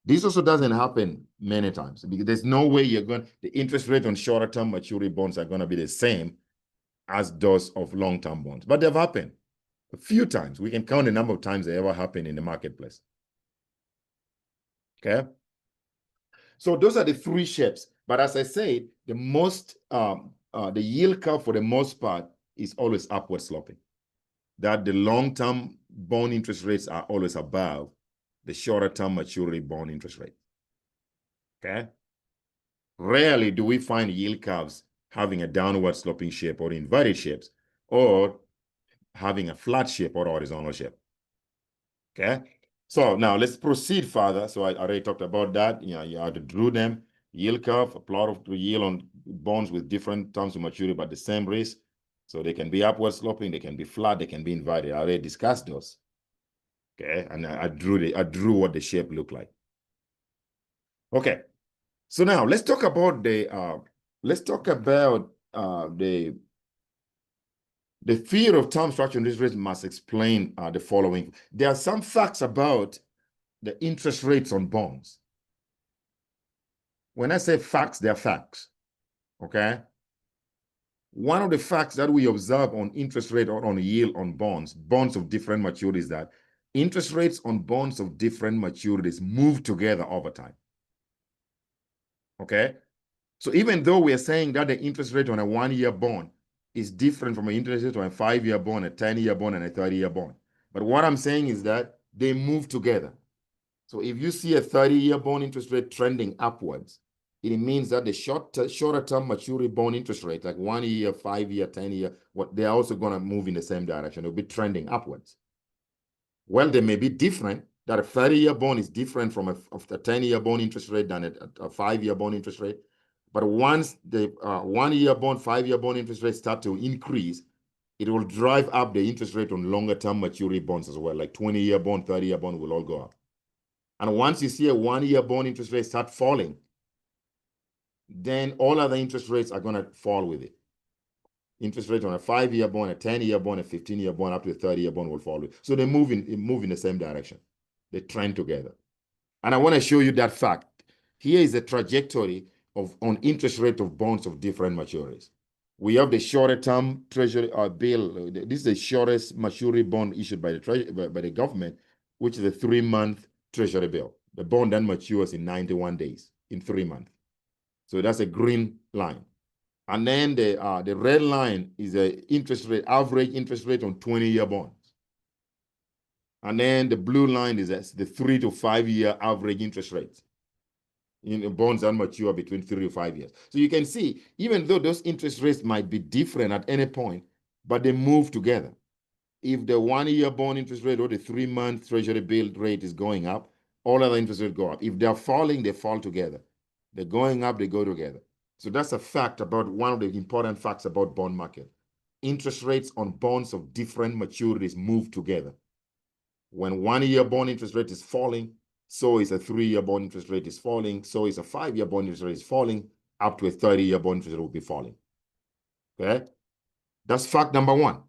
This also doesn't happen many times because there's no way the interest rate on shorter term maturity bonds are going to be the same as those of long-term bonds. But they've happened a few times. We can count the number of times they ever happen in the marketplace. Okay? So those are the 3 shapes. But as I said, the yield curve for the most part is always upward sloping. That the long-term bond interest rates are always above the shorter term maturity bond interest rate. Okay? Rarely do we find yield curves having a downward sloping shape or inverted shapes, or having a flat shape or horizontal shape. Okay? So now let's proceed further. So I already talked about that. You have to draw them. Yield curve, a plot of the yield on bonds with different terms of maturity but the same risk. So they can be upward sloping, they can be flat, they can be inverted. I already discussed those. Okay, and I drew what the shape looked like. Okay, so now let's talk about the theory of term structure interest rates must explain the following. There are some facts about the interest rates on bonds. When I say facts, they're facts. Okay. One of the facts that we observe on interest rate or on yield on bonds of different maturities, that interest rates on bonds of different maturities move together over time. Okay. So even though we are saying that the interest rate on a 1-year bond is different from an interest rate on a 5-year bond, a 10-year bond, and a 30-year bond. But what I'm saying is that they move together. So if you see a 30-year bond interest rate trending upwards, it means that the shorter term maturity bond interest rate, like 1-year, 5-year, 10-year, they're also going to move in the same direction. They'll be trending upwards. Well, they may be different, that a 30-year bond is different from a 10-year bond interest rate than a 5-year bond interest rate. But once the 1-year bond, 5-year bond interest rates start to increase, it will drive up the interest rate on longer-term maturity bonds as well, like 20-year bond, 30-year bond will all go up. And once you see a 1-year bond interest rate start falling, then all other interest rates are going to fall with it. Interest rate on a 5-year bond, a 10-year bond, a 15-year bond, up to a 30-year bond will fall with it. So they move in the same direction. They trend together. And I want to show you that fact. Here is the trajectory on interest rate of bonds of different maturities. We have the shorter term treasury bill. This is the shortest maturity bond issued by the government, which is a 3-month treasury bill. The bond then matures in 91 days, in 3 months. So that's a green line. And then the red line is the average interest rate on 20-year bonds. And then the blue line is the 3 to 5 year average interest rates in bonds that mature between 3 to 5 years. So you can see, even though those interest rates might be different at any point, but they move together. If the 1-year bond interest rate or the 3-month treasury bill rate is going up, all other interest rates go up. If they're falling, they fall together. They're going up, they go together. So that's a fact about one of the important facts about bond market. Interest rates on bonds of different maturities move together. When 1-year bond interest rate is falling, so is a 3-year bond interest rate is falling, so is a 5-year bond interest rate is falling, up to a 30-year bond interest rate will be falling. Okay? That's fact number one.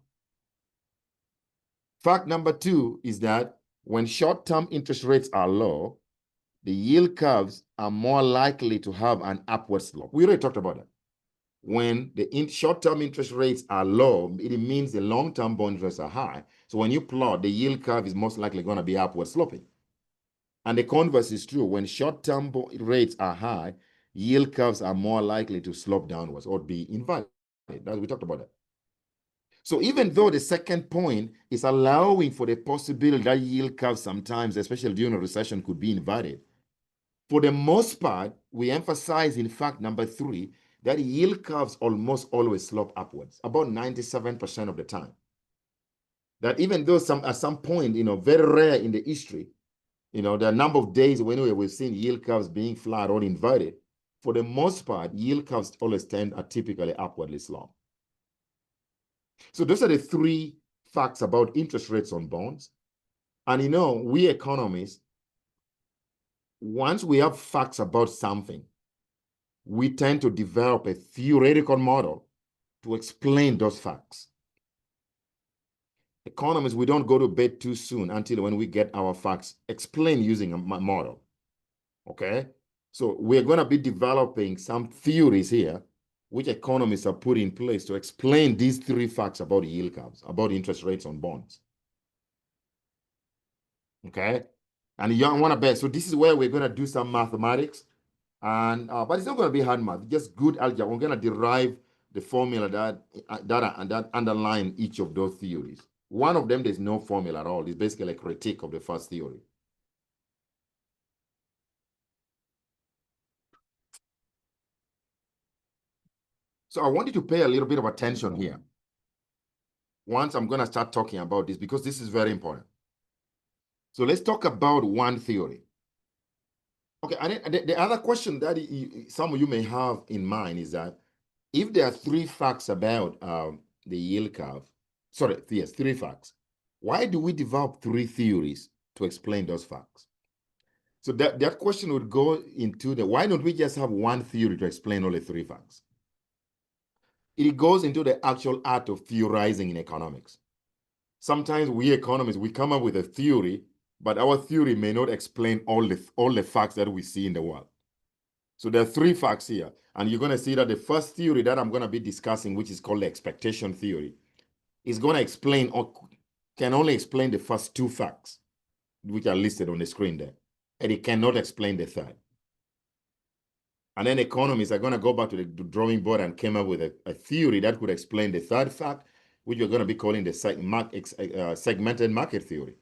Fact number two is that when short-term interest rates are low, the yield curves are more likely to have an upward slope. We already talked about that. When the short-term interest rates are low, it means the long-term bond interests are high. So when you plot, the yield curve is most likely going to be upward sloping. And the converse is true. When short-term rates are high, yield curves are more likely to slope downwards or be inverted. We talked about that. So even though the second point is allowing for the possibility that yield curves sometimes, especially during a recession, could be inverted, for the most part, we emphasize in fact number 3 that yield curves almost always slope upwards, about 97% of the time. That even though at some point, very rare in the history, there are a number of days when we've seen yield curves being flat or inverted, for the most part, yield curves always are typically upwardly sloped. So those are the 3 facts about interest rates on bonds. And we economists, once we have facts about something, we tend to develop a theoretical model to explain those facts. Economists, we don't go to bed too soon until when we get our facts explained using a model. Okay? So we're going to be developing some theories here, which economists have put in place to explain these 3 facts about yield curves, about interest rates on bonds. Okay? And you don't want to bet. So this is where we're going to do some mathematics. And but it's not going to be hard math, just good algebra. We're going to derive the formula that underline each of those theories. One of them, there's no formula at all. It's basically a critique of the first theory. So I want you to pay a little bit of attention here. Once I'm going to start talking about this, because this is very important. So let's talk about one theory. Okay, and the other question that some of you may have in mind is that if there are 3 facts about the yield curve, 3 facts, why do we develop 3 theories to explain those facts? So that question would go into why don't we just have one theory to explain all the 3 facts? It goes into the actual art of theorizing in economics. Sometimes we economists, we come up with a theory, but our theory may not explain all the facts that we see in the world. So there are 3 facts here, and you're going to see that the first theory that I'm going to be discussing, which is called the expectation theory, is going to explain or can only explain the first 2 facts, which are listed on the screen there, and it cannot explain the third. And then economists are going to go back to the drawing board and came up with a theory that could explain the third fact, which we're going to be calling the segmented market theory.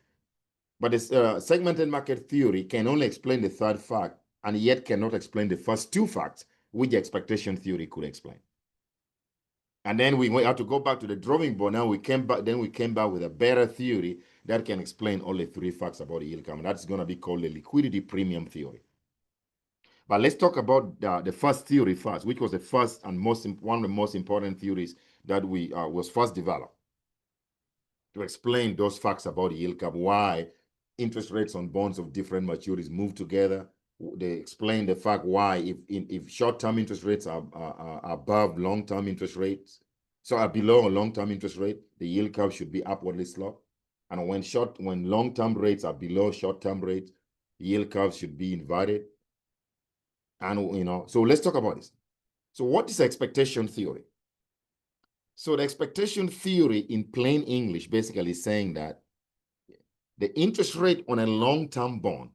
But this segmented market theory can only explain the third fact and yet cannot explain the first 2 facts, which the expectation theory could explain. And then we had to go back to the drawing board. Now we came back with a better theory that can explain all the three facts about yield curve. And that's going to be called the liquidity premium theory. But let's talk about the first theory first, which was the first and one of the most important theories that was first developed to explain those facts about yield curve, why interest rates on bonds of different maturities move together. They explain the fact why if short-term interest rates are above long-term interest rates, so are below a long-term interest rate, the yield curve should be upwardly sloped. And when long-term rates are below short-term rates, yield curve should be inverted. And so let's talk about this. So what is expectation theory? So the expectation theory in plain English basically is saying that the interest rate on a long-term bond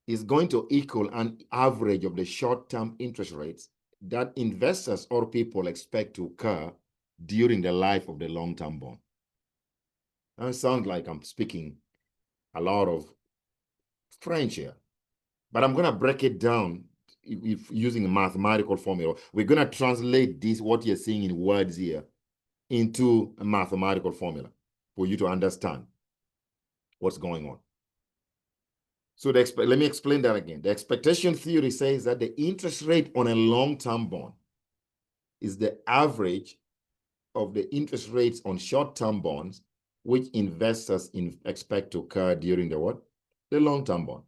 is going to equal an average of the short-term interest rates that investors or people expect to occur during the life of the long-term bond. That sounds like I'm speaking a lot of French here, but I'm going to break it down using a mathematical formula. We're going to translate this, what you're seeing in words here, into a mathematical formula for you to understand what's going on. So let me explain that again. The expectation theory says that the interest rate on a long-term bond is the average of the interest rates on short-term bonds, which investors expect to occur during the what? The long-term bond.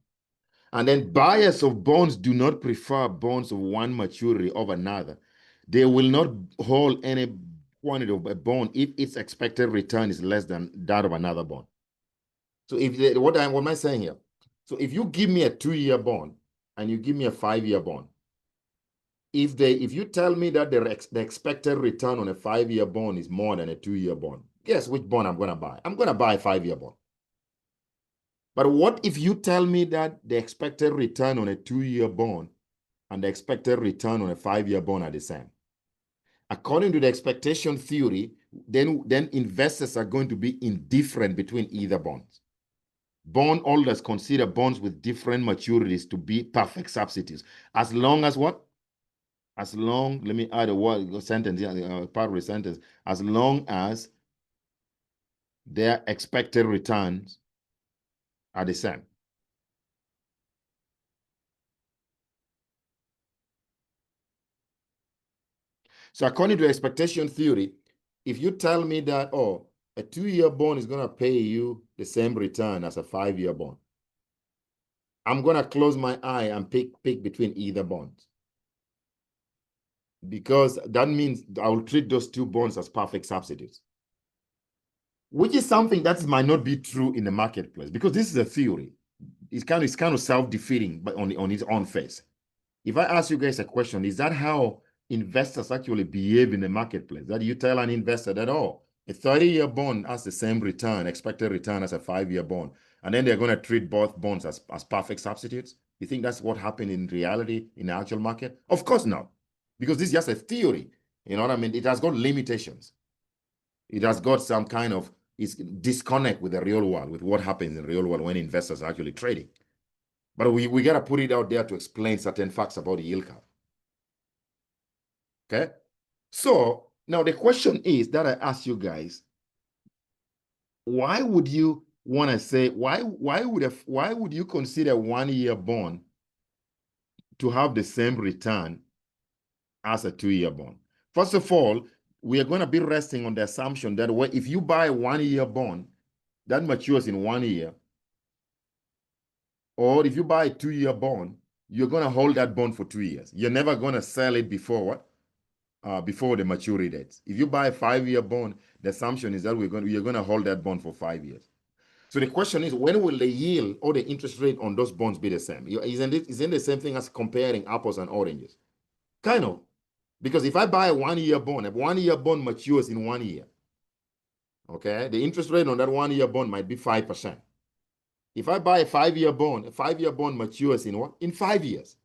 And then buyers of bonds do not prefer bonds of one maturity over another. They will not hold any quantity of a bond if its expected return is less than that of another bond. So what am I saying here? So if you give me a 2-year bond and you give me a 5-year bond, if you tell me that the expected return on a 5-year bond is more than a 2-year bond, guess which bond I'm going to buy? I'm going to buy a 5-year bond. But what if you tell me that the expected return on a 2-year bond and the expected return on a 5-year bond are the same? According to the expectation theory, then investors are going to be indifferent between either bonds. Bondholders consider bonds with different maturities to be perfect substitutes. As long as what? As long, let me add a sentence, part of the sentence, as long as their expected returns are the same. So according to expectation theory, if you tell me that, oh, a 2-year bond is going to pay you the same return as a 5-year bond, I'm going to close my eye and pick between either bonds. Because that means I will treat those two bonds as perfect substitutes. Which is something that might not be true in the marketplace, because this is a theory. It's kind of self-defeating, but on its own face. If I ask you guys a question, is that how investors actually behave in the marketplace? That you tell an investor that, oh, a 30-year bond has the same return, expected return as a 5-year bond, and then they're going to treat both bonds as perfect substitutes? You think that's what happened in reality in the actual market? Of course not, because this is just a theory. You know what I mean? It has got limitations. It has got some kind of disconnect with the real world, with what happens in the real world when investors are actually trading. But we got to put it out there to explain certain facts about the yield curve. Okay? So now the question is that I ask you guys, why would you want to say, why would you consider 1-year bond to have the same return as a 2-year bond? First of all, we are going to be resting on the assumption that if you buy a 1-year bond that matures in 1 year, or if you buy a 2-year bond, you're going to hold that bond for 2 years. You're never going to sell it before what? Before the maturity dates. If you buy a 5-year bond, the assumption is that you're going to hold that bond for 5 years. So the question is, when will the yield or the interest rate on those bonds be the same? Isn't it the same thing as comparing apples and oranges? Kind of. Because if I buy a 1-year bond, a 1-year bond matures in 1 year. Okay, the interest rate on that 1-year bond might be 5%. If I buy a 5-year bond, a 5-year bond matures in what? In 5 years.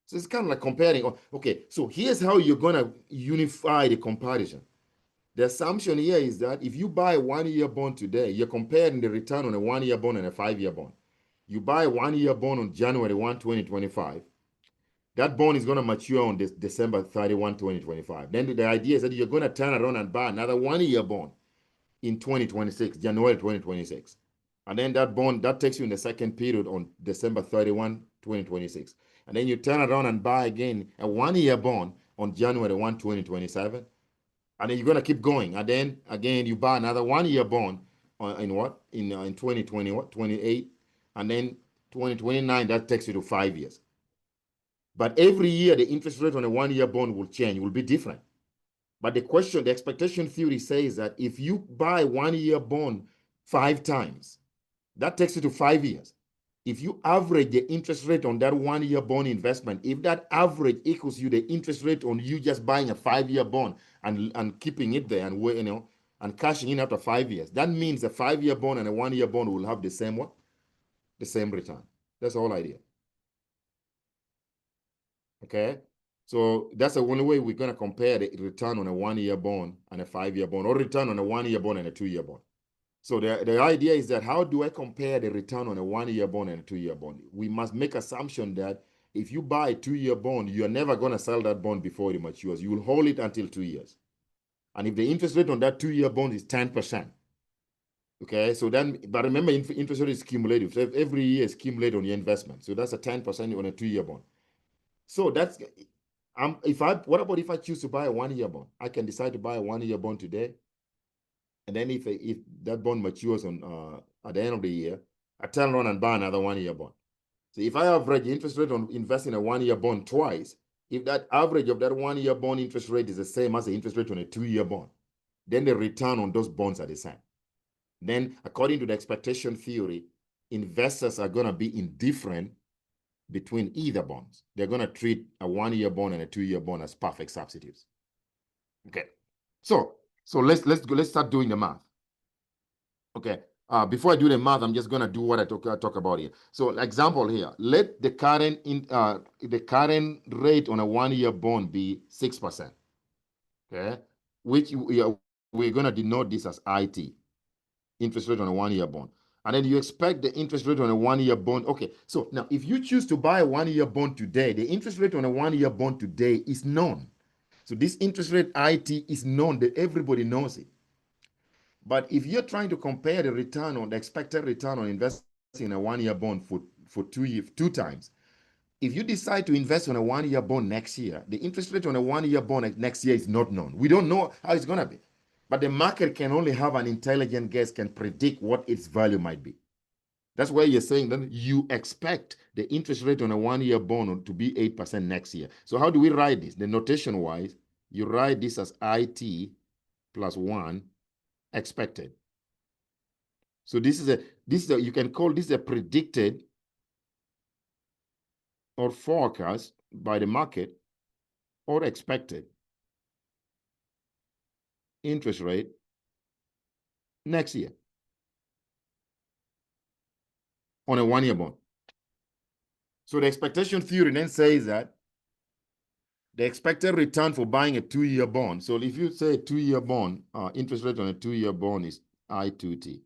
So it's kind of like comparing. Okay, so here's how you're going to unify the comparison. The assumption here is that if you buy a 1-year bond today, you're comparing the return on a 1-year bond and a 5-year bond. You buy a 1-year bond on January 1, 2025. That bond is going to mature on December 31, 2025. Then the idea is that you're going to turn around and buy another 1-year bond in 2026, January 2026. And then that bond, that takes you in the second period on December 31, 2026. And then you turn around and buy again a 1-year bond on January 1, 2027. And then you're going to keep going. And then again, you buy another 1-year bond in what? In 2020, what? 28. And then 2029, that takes you to 5 years. But every year, the interest rate on a 1-year bond will change, will be different. But the question, the expectation theory says that if you buy 1-year bond 5 times, that takes you to 5 years. If you average the interest rate on that 1-year bond investment, if that average equals you the interest rate on you just buying a 5-year bond and keeping it there and and cashing in after 5 years, that means a 5-year bond and a 1-year bond will have the same what? The same return. That's the whole idea. Okay. So that's the only way we're going to compare the return on a 1-year bond and a 5-year bond, or return on a 1-year bond and a 2-year bond. So the idea is that how do I compare the return on a 1-year bond and a 2-year bond? We must make assumption that if you buy a 2-year bond, you're never going to sell that bond before it matures. You will hold it until 2 years. And if the interest rate on that 2-year bond is 10%, okay, so then, but remember, interest rate is cumulative. So every year is cumulated on your investment. So that's a 10% on a 2-year bond. So that's, what about if I choose to buy a 1-year bond? I can decide to buy a 1-year bond today. And then if that bond matures on at the end of the year, I turn around and buy another 1-year bond. So if I average the interest rate on investing a 1-year bond twice, if that average of that 1-year bond interest rate is the same as the interest rate on a 2-year bond, then the return on those bonds are the same. Then, according to the expectation theory, investors are going to be indifferent between either bonds. They're going to treat a 1-year bond and a 2-year bond as perfect substitutes. Okay. So let's start doing the math. Okay. Before I do the math, I'm just going to do what I talk about here. So, example here, let the current rate on a 1-year bond be 6%. Okay, which we're going to denote this as IT, interest rate on a 1-year bond. And then you expect the interest rate on a 1-year bond. Okay, so now if you choose to buy a 1-year bond today, the interest rate on a 1-year bond today is known. So this interest rate IT is known, that everybody knows it. But if you're trying to compare the return on the expected return on investing in a 1-year bond for 2 times, if you decide to invest on a 1-year bond next year, the interest rate on a 1-year bond next year is not known. We don't know how it's going to be. But the market can only have an intelligent guess, can predict what its value might be. That's why you're saying that you expect the interest rate on a 1-year bond to be 8% next year. So how do we write this? The notation-wise, you write this as IT plus 1 expected. So this is a you can call this a predicted or forecast by the market or expected interest rate next year on a 1-year bond. So the expectation theory then says that the expected return for buying a 2-year bond. So if you say a 2-year bond, interest rate on a 2-year bond is I2T.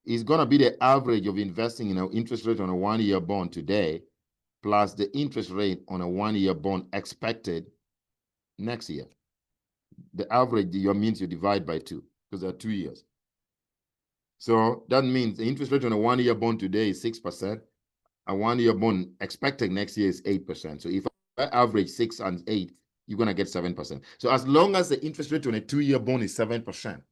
It's going to be the average of investing in an interest rate on a 1-year bond today plus the interest rate on a 1-year bond expected next year. The average means you divide by 2 because there are 2 years. So that means the interest rate on a 1-year bond today is 6%. A 1-year bond expected next year is 8%. So if I average 6 and 8, you're going to get 7%. So as long as the interest rate on a 2-year bond is 7%,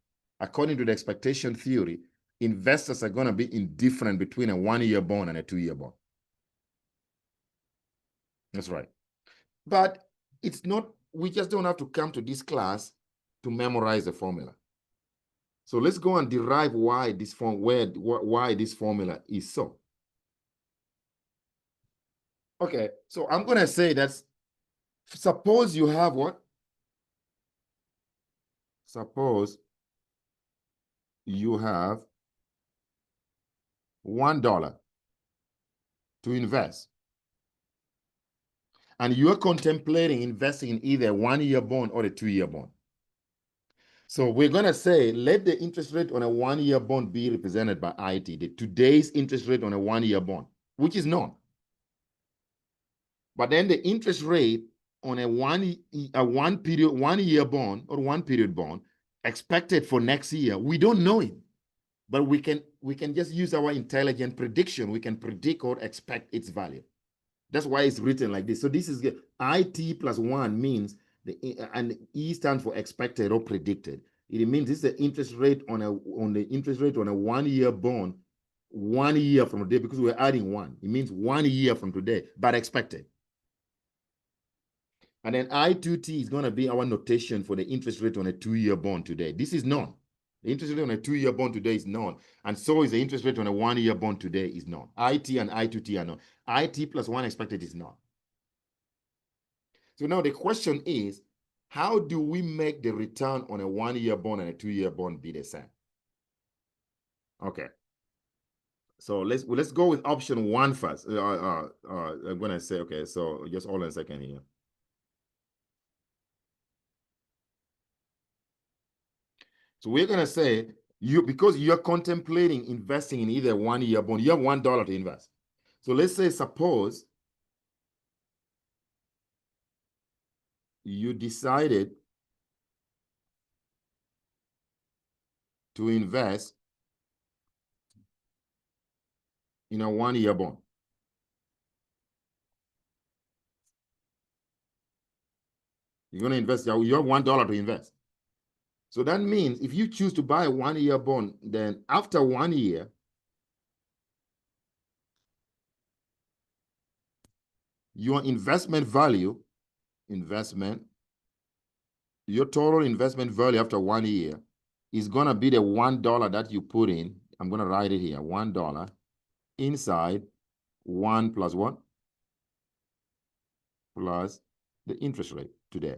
according to the expectation theory, investors are going to be indifferent between a 1-year bond and a 2-year bond. That's right. But it's not, we just don't have to come to this class to memorize the formula. So let's go and derive why this formula is so. Okay, so I'm going to say that suppose you have what? Suppose you have $1 to invest. And you're contemplating investing in either a 1-year bond or a 2-year bond. So we're going to say, let the interest rate on a 1-year bond be represented by IT, today's interest rate on a 1-year bond, which is known. But then the interest rate on a one year bond or 1 period bond expected for next year, we don't know it. But we can just use our intelligent prediction. We can predict or expect its value. That's why it's written like this. So this is IT plus 1 means and E stands for expected or predicted. It means this is the interest rate on a 1 year bond 1 year from today, because we're adding 1. It means 1 year from today, but expected. And then I2T is going to be our notation for the interest rate on a 2-year bond today. This is known. The interest rate on a 2-year bond today is known. And so is the interest rate on a 1-year bond today is known. IT and I2T are known. IT plus 1 expected is known. So now the question is, how do we make the return on a 1-year bond and a 2-year bond be the same? Okay. So let's go with option 1 first. I'm going to say, okay, so just hold on a second here. So we're going to say, because you're contemplating investing in either 1-year bond, you have $1 to invest. So let's say, suppose you decided to invest in a 1-year bond. You're going to invest, you have $1 to invest. So that means if you choose to buy a 1-year bond, then after 1 year, your investment value, your total investment value after 1 year is going to be the $1 that you put in. I'm going to write it here, $1 inside 1 plus what? Plus the interest rate today.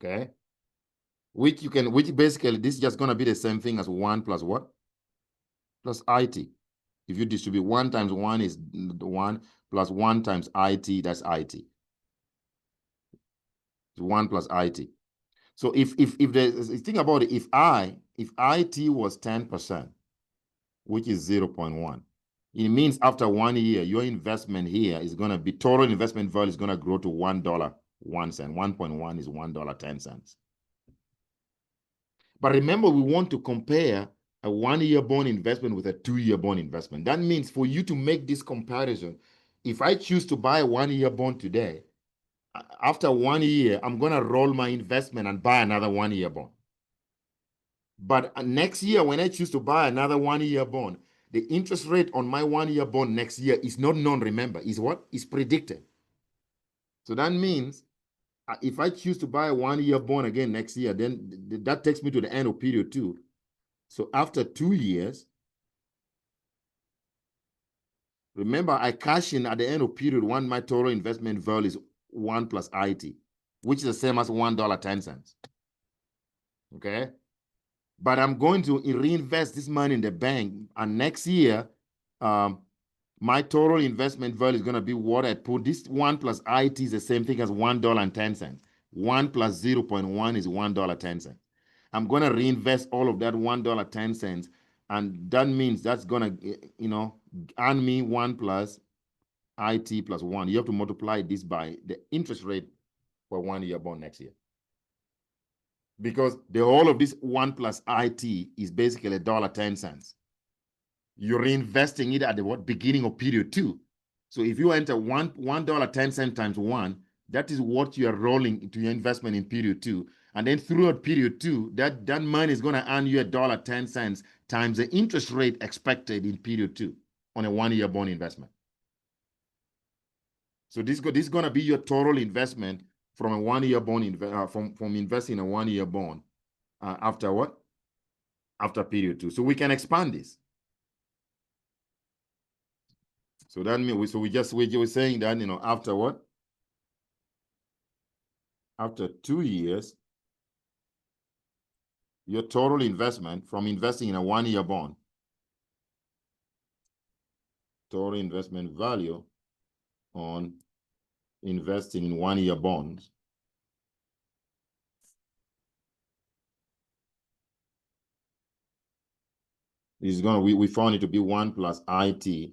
Okay? Which basically, this is just going to be the same thing as 1 plus what? Plus IT. If you distribute 1 times 1 is 1 plus 1 times IT, that's IT. 1 plus IT. So if think about it, if IT was 10%, which is 0.1, it means after 1 year, your investment here is going to be, total investment value is going to grow to $1.01. 1.1 is $1.10. But remember, we want to compare a 1-year bond investment with a 2-year bond investment. That means for you to make this comparison, if I choose to buy a 1-year bond today, after 1 year, I'm going to roll my investment and buy another 1-year bond. But next year, when I choose to buy another 1-year bond, the interest rate on my 1-year bond next year is not known, remember, is what? Is predicted. So that means if I choose to buy a 1-year bond again next year, then that takes me to the end of period 2. So after 2 years, remember, I cash in at the end of period 1, my total investment value is 1 plus IT, which is the same as $1.10. Okay? But I'm going to reinvest this money in the bank, and next year, my total investment value is going to be what I put. This 1 plus IT is the same thing as $1.10. 1 plus 0.1 is $1.10. I'm going to reinvest all of that $1.10, and that means that's going to, earn me 1 plus IT plus 1. You have to multiply this by the interest rate for 1-year bond next year. Because the whole of this 1 plus IT is basically $1.10. You're reinvesting it at the beginning of period 2. So if you enter $1.10 times 1, that is what you are rolling into your investment in period 2. And then throughout period 2, that money is going to earn you $1.10 times the interest rate expected in period 2 on a 1-year bond investment. So this is going to be your total investment from a 1-year bond, from investing in a 1-year bond after what? After period 2. So we can expand this. So that means, we're saying that, after what? After 2 years, your total investment from investing in a 1-year bond, total investment value on investing in 1-year bonds is we found it to be 1 plus IT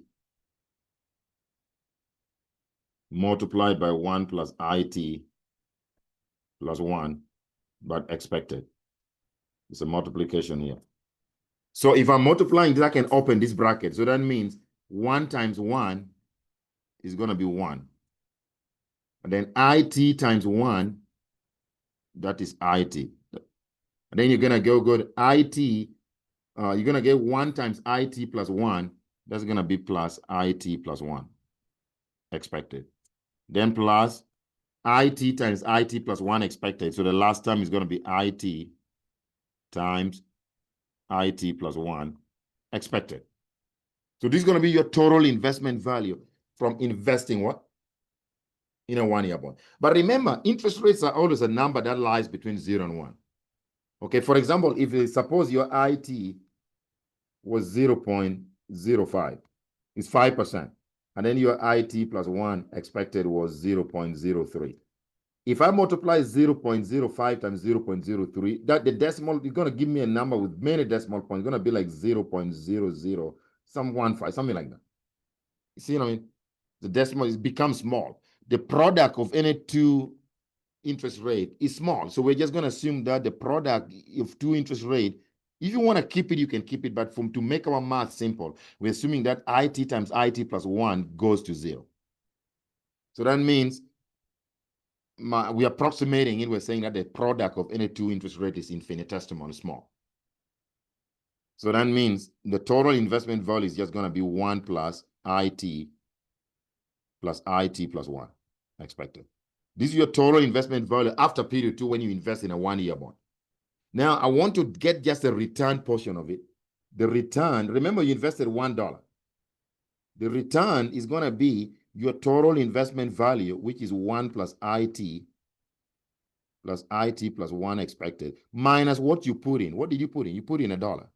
multiplied by 1 plus IT plus 1, but expected. It's a multiplication here. So if I'm multiplying this, I can open this bracket. So that means 1 times 1 is going to be 1. And then IT times 1, that is IT. And then you're going to go IT. You're going to get 1 times IT plus 1. That's going to be plus IT plus 1. Expected. Then plus IT times IT plus 1 expected. So the last term is going to be IT times IT plus 1 expected. So this is going to be your total investment value from investing what? In a 1-year bond. But remember, interest rates are always a number that lies between 0 and 1. Okay, for example, if suppose your IT was 0.05, it's 5%. And then your IT plus 1 expected was 0.03. If I multiply 0.05 times 0.03, that the decimal is going to give me a number with many decimal points. It's going to be like 0.00, something like that. You see what I mean? The decimal becomes small. The product of any two interest rate is small. So we're just going to assume that the product of two interest rate, if you want to keep it, you can keep it. But to make our math simple, we're assuming that IT times IT plus 1 goes to 0. So that means we're approximating it. We're saying that the product of any two interest rate is infinitesimally small. So that means the total investment value is just going to be 1 plus IT plus IT plus 1 expected. This is your total investment value after period 2 when you invest in a 1-year bond. Now, I want to get just the return portion of it. The return, remember you invested $1. The return is going to be your total investment value, which is 1 plus IT plus 1 expected, minus what you put in. What did you put in? You put in $1.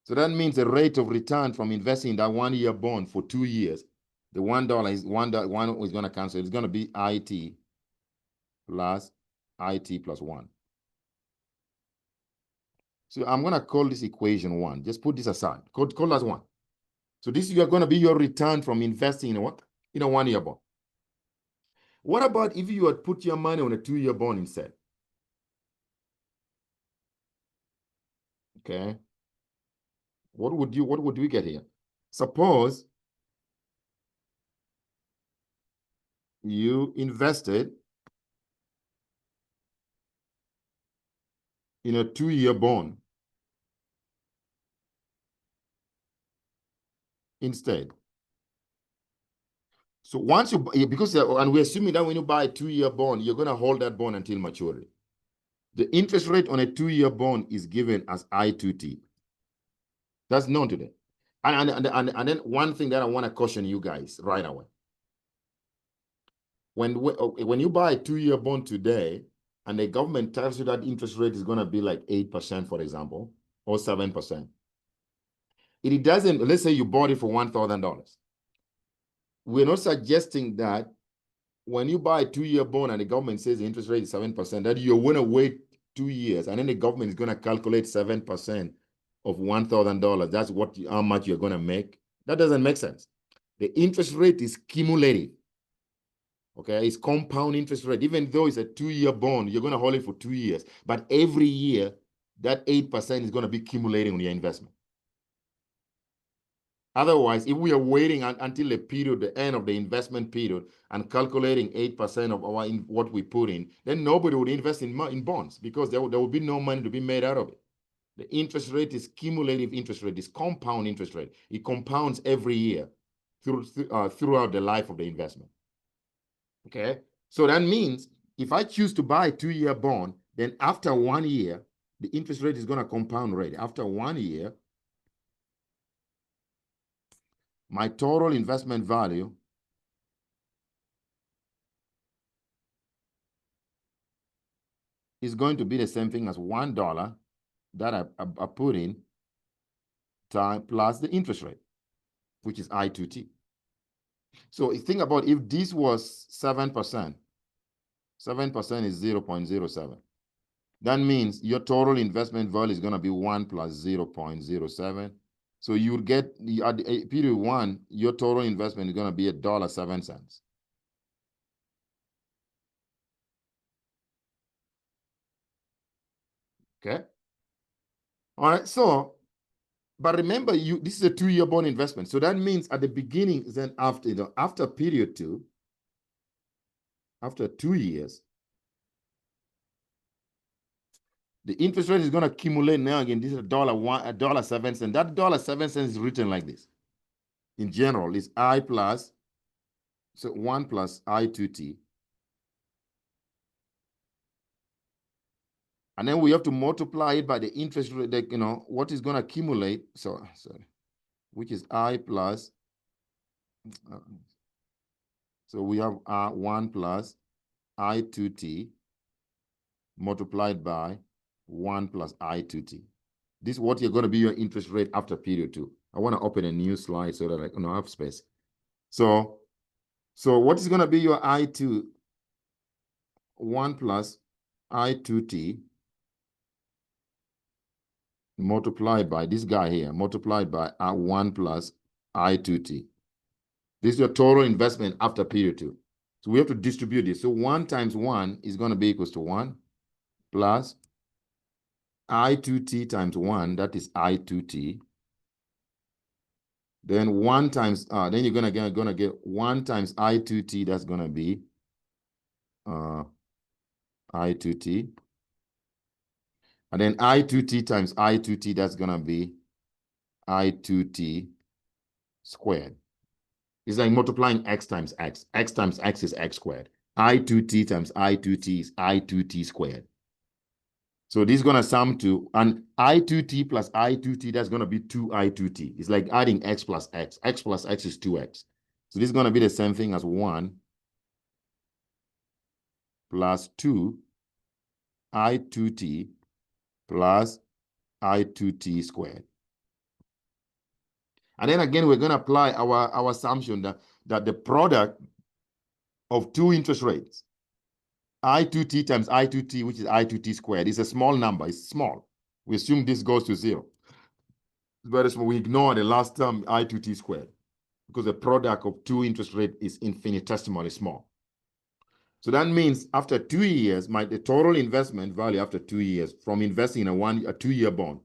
So that means the rate of return from investing in that 1-year bond for 2 years, the $1 is one is going to cancel. It's going to be IT plus IT plus 1. So I'm going to call this equation 1. Just put this aside. Call that 1. So this is going to be your return from investing in what? In a 1-year bond. What about if you had put your money on a 2-year bond instead? Okay. What would we get here? Suppose you invested in a 2-year bond instead. So once you, because, and we're assuming that when you buy a 2-year bond, you're going to hold that bond until maturity. The interest rate on a 2-year bond is given as I2T. That's known today. And then one thing that I want to caution you guys right away. When you buy a 2-year bond today, and the government tells you that interest rate is going to be like 8%, for example, or 7%, it doesn't, let's say you bought it for $1,000. We're not suggesting that when you buy a 2-year bond and the government says the interest rate is 7%, that you're going to wait 2 years and then the government is going to calculate 7% of $1,000. That's how much you're going to make. That doesn't make sense. The interest rate is cumulative. Okay, it's compound interest rate. Even though it's a 2-year bond, you're going to hold it for 2 years. But every year, that 8% is going to be accumulating on your investment. Otherwise, if we are waiting until the end of the investment period, and calculating 8% of what we put in, then nobody would invest in bonds because there would be no money to be made out of it. The interest rate is cumulative interest rate, it's compound interest rate. It compounds every year throughout the life of the investment. Okay, so that means if I choose to buy a 2-year bond, then after 1 year, the interest rate is going to compound rate. After 1 year, my total investment value is going to be the same thing as $1 that I put in time plus the interest rate, which is I2T. So think about if this was 7%, 7% is 0.07. That means your total investment value is going to be 1 plus 0.07. So you would get, at the period one, your total investment is going to be $1.07. Okay. All right. So, but remember, this is a 2-year bond investment. So that means at the beginning, then after, after period two, after 2 years, the interest rate is going to accumulate now again. This is $1.07. That $1.07 is written like this. In general, it's I plus, so 1 plus I2T. And then we have to multiply it by the interest rate, that, what is going to accumulate. So, sorry, which is I plus, so we have 1 plus I2T multiplied by 1 plus I2T. This is what you're going to be your interest rate after period two. I want to open a new slide so that I have space. So what is going to be your I2, 1 plus I2T multiplied by this guy here, multiplied by 1 plus I2T. This is your total investment after period two. So we have to distribute this. So 1 times 1 is going to be equals to 1 plus I2T times 1, that is I2T. Then 1 times, then you're gonna get 1 times I2T, that's gonna be I2T. And then I2T times I2T, that's gonna be I2T squared. It's like multiplying x times x. X times x is x squared. I2T times I2T is I2T squared. So this is going to sum to, and I2T plus I2T, that's going to be 2I2T. It's like adding x plus x. X plus x is 2x. So this is going to be the same thing as 1 plus 2 I2T plus I2T squared. And then again, we're going to apply our assumption that the product of two interest rates, I2T times I2T, which is I2T squared, is a small number. It's small. We assume this goes to 0. It's very small. We ignore the last term, I2T squared, because the product of two interest rate is infinitesimally small. So that means after 2 years, the total investment value after 2 years from investing in a 2-year bond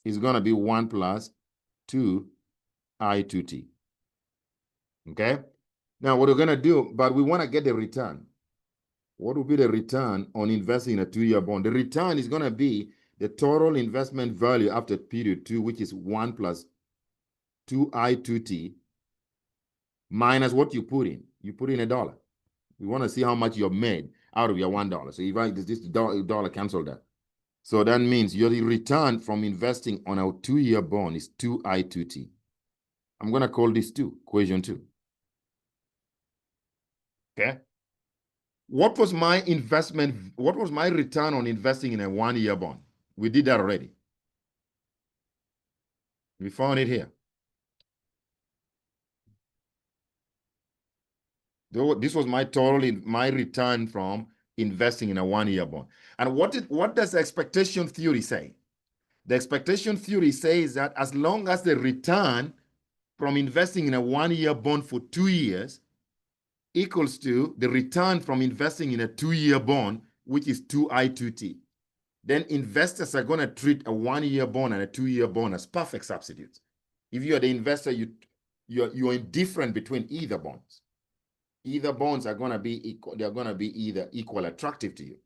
is going to be 1 plus 2 I2T. Okay? Now, what we're going to do, but we want to get the return. What will be the return on investing in a 2-year bond? The return is going to be the total investment value after period 2, which is 1 plus 2 I2T minus what you put in. You put in $1. We want to see how much you've made out of your $1. So if I this dollar cancel that. So that means your return from investing on a 2-year bond is 2 I2T. I'm going to call this 2, equation 2. Okay. What was my investment? What was my return on investing in a 1-year bond? We did that already. We found it here. This was my my return from investing in a 1-year bond. And what does the expectation theory say? The expectation theory says that as long as the return from investing in a 1-year bond for 2 years equals to the return from investing in a 2-year bond, which is 2 I2T, then investors are going to treat a 1-year bond and a 2-year bond as perfect substitutes. If you're the investor, you're indifferent between either bonds. Either bonds are going to be equal, they're going to be either equal attractive to you.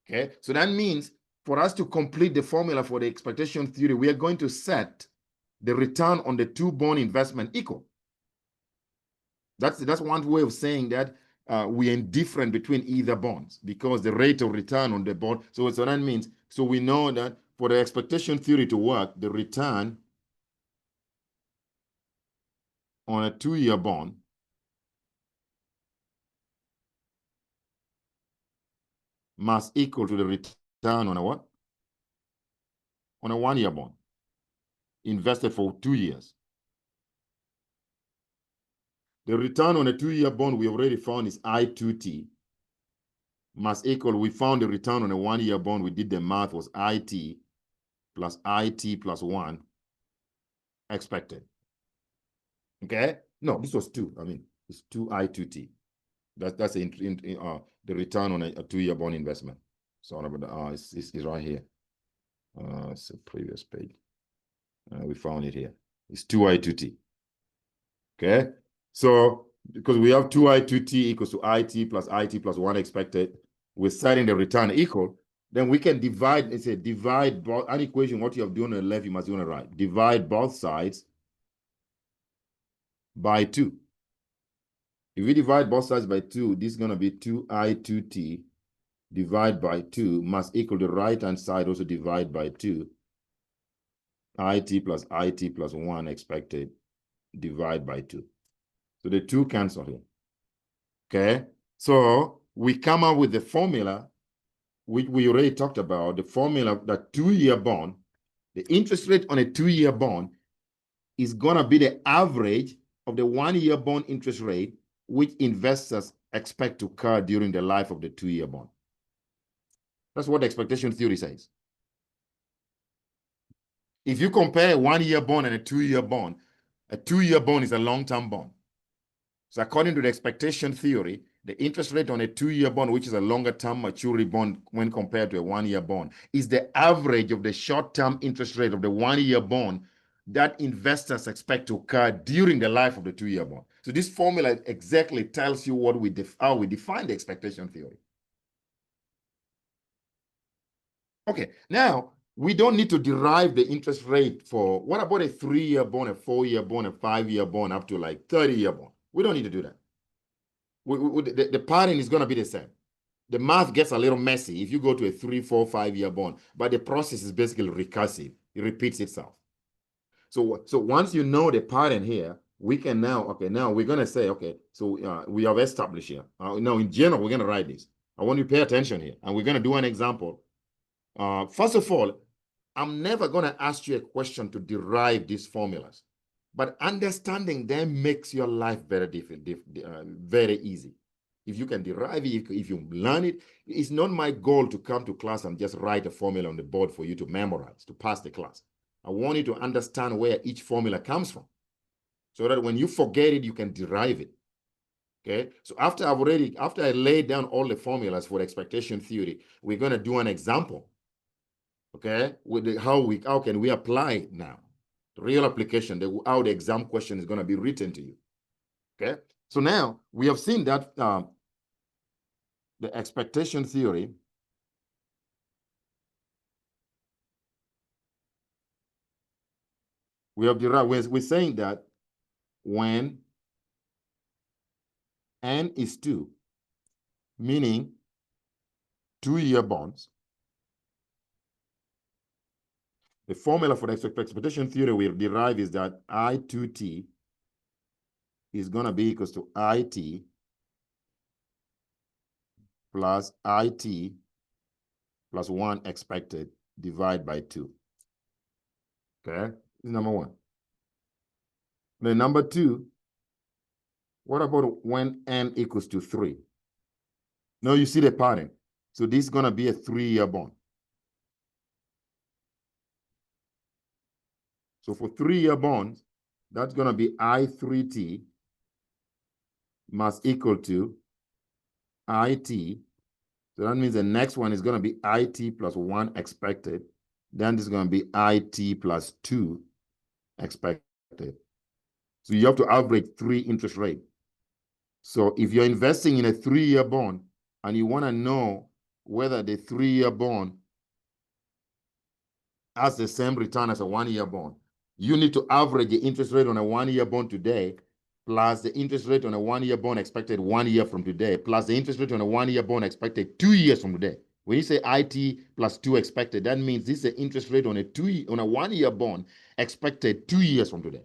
Okay, so that means for us to complete the formula for the expectation theory, we are going to set the return on the 2 bond investment equal. That's one way of saying that we are indifferent between either bonds because the rate of return on the bond. So that means, so we know that for the expectation theory to work, the return on a 2-year bond must equal to the return on a what? On a 1-year bond invested for 2 years. The return on a 2-year bond we already found is I2T. must equal, we found the return on a 1-year bond. We did the math, was IT plus IT plus 1 expected. Okay? No, this was 2. I mean, it's 2I2T. That's the return on a 2-year bond investment. So it's right here. It's the previous page. We found it here. It's 2I2T. Okay? So because we have 2I2T equals to IT plus 1 expected, we're setting the return equal, then we can divide, it's a divide both, an equation, what you have done on the left, you must do on the right. Divide both sides by 2. If we divide both sides by 2, this is going to be 2I2T divided by 2 must equal the right-hand side also divide by 2. IT plus 1 expected divide by 2. So the 2 cancel here. Okay? So we come up with the formula which we already talked about, the formula that 2-year bond, the interest rate on a 2-year bond is going to be the average of the 1-year bond interest rate which investors expect to occur during the life of the 2-year bond. That's what the expectation theory says. If you compare a 1-year bond and a 2-year bond, a 2-year bond is a long-term bond. So according to the expectation theory, the interest rate on a 2-year bond, which is a longer-term maturity bond when compared to a 1-year bond, is the average of the short-term interest rate of the 1-year bond that investors expect to occur during the life of the 2-year bond. So this formula exactly tells you what how we define the expectation theory. Okay, now we don't need to derive the interest rate for, what about a 3-year bond, a 4-year bond, a 5-year bond, up to like 30-year bond? We don't need to do that. The pattern is going to be the same. The math gets a little messy if you go to a 3, 4, 5-year bond, but the process is basically recursive. It repeats itself. So once you know the pattern here, we can now, okay, now we're going to say, okay, so we have established here. Now, in general, we're going to write this. I want you to pay attention here, and we're going to do an example. First of all, I'm never going to ask you a question to derive these formulas, but understanding them makes your life very very easy. If you can derive it, if you learn it, it's not my goal to come to class and just write a formula on the board for you to memorize, to pass the class. I want you to understand where each formula comes from, so that when you forget it, you can derive it. Okay, so after I laid down all the formulas for the expectation theory, we're going to do an example. Okay, with how can we apply it now? The real application, how the exam question is going to be written to you. Okay, so now we have seen that the expectation theory we have derived. We're saying that when N is 2, meaning 2-year bonds, the formula for the expectation theory we derive is that I2T is going to be equals to IT plus IT plus 1 expected divided by 2. Okay, this is number 1. Then number 2, what about when N equals to 3? Now you see the pattern. So this is going to be a 3-year bond. So for 3-year bonds, that's going to be I3T must equal to IT. So that means the next one is going to be IT plus 1 expected. Then this is going to be IT plus 2 expected. So you have to average 3 interest rate. So if you're investing in a 3-year bond and you want to know whether the 3-year bond has the same return as a 1-year bond, you need to average the interest rate on a 1-year bond today plus the interest rate on a 1-year bond expected 1 year from today plus the interest rate on a 1-year bond expected 2 years from today. When you say IT plus 2 expected, that means this is the interest rate on a 1-year bond expected 2 years from today.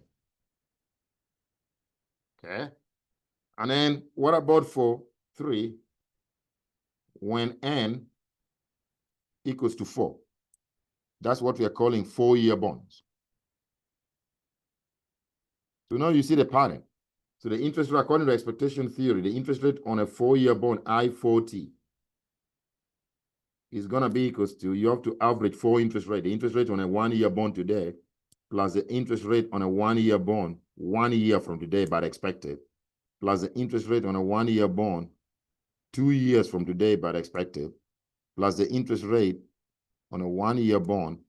Okay. And then what about for 3 when N equals to 4? That's what we are calling 4-year bonds. So now you see the pattern. So the interest rate, according to expectation theory, the interest rate on a 4-year bond, I4T, is going to be equals to, you have to average 4 interest rate. The interest rate on a 1-year bond today plus the interest rate on a 1-year bond 1 year from today but expected, plus the interest rate on a 1-year bond 2 years from today but expected, plus the interest rate on a 1-year bond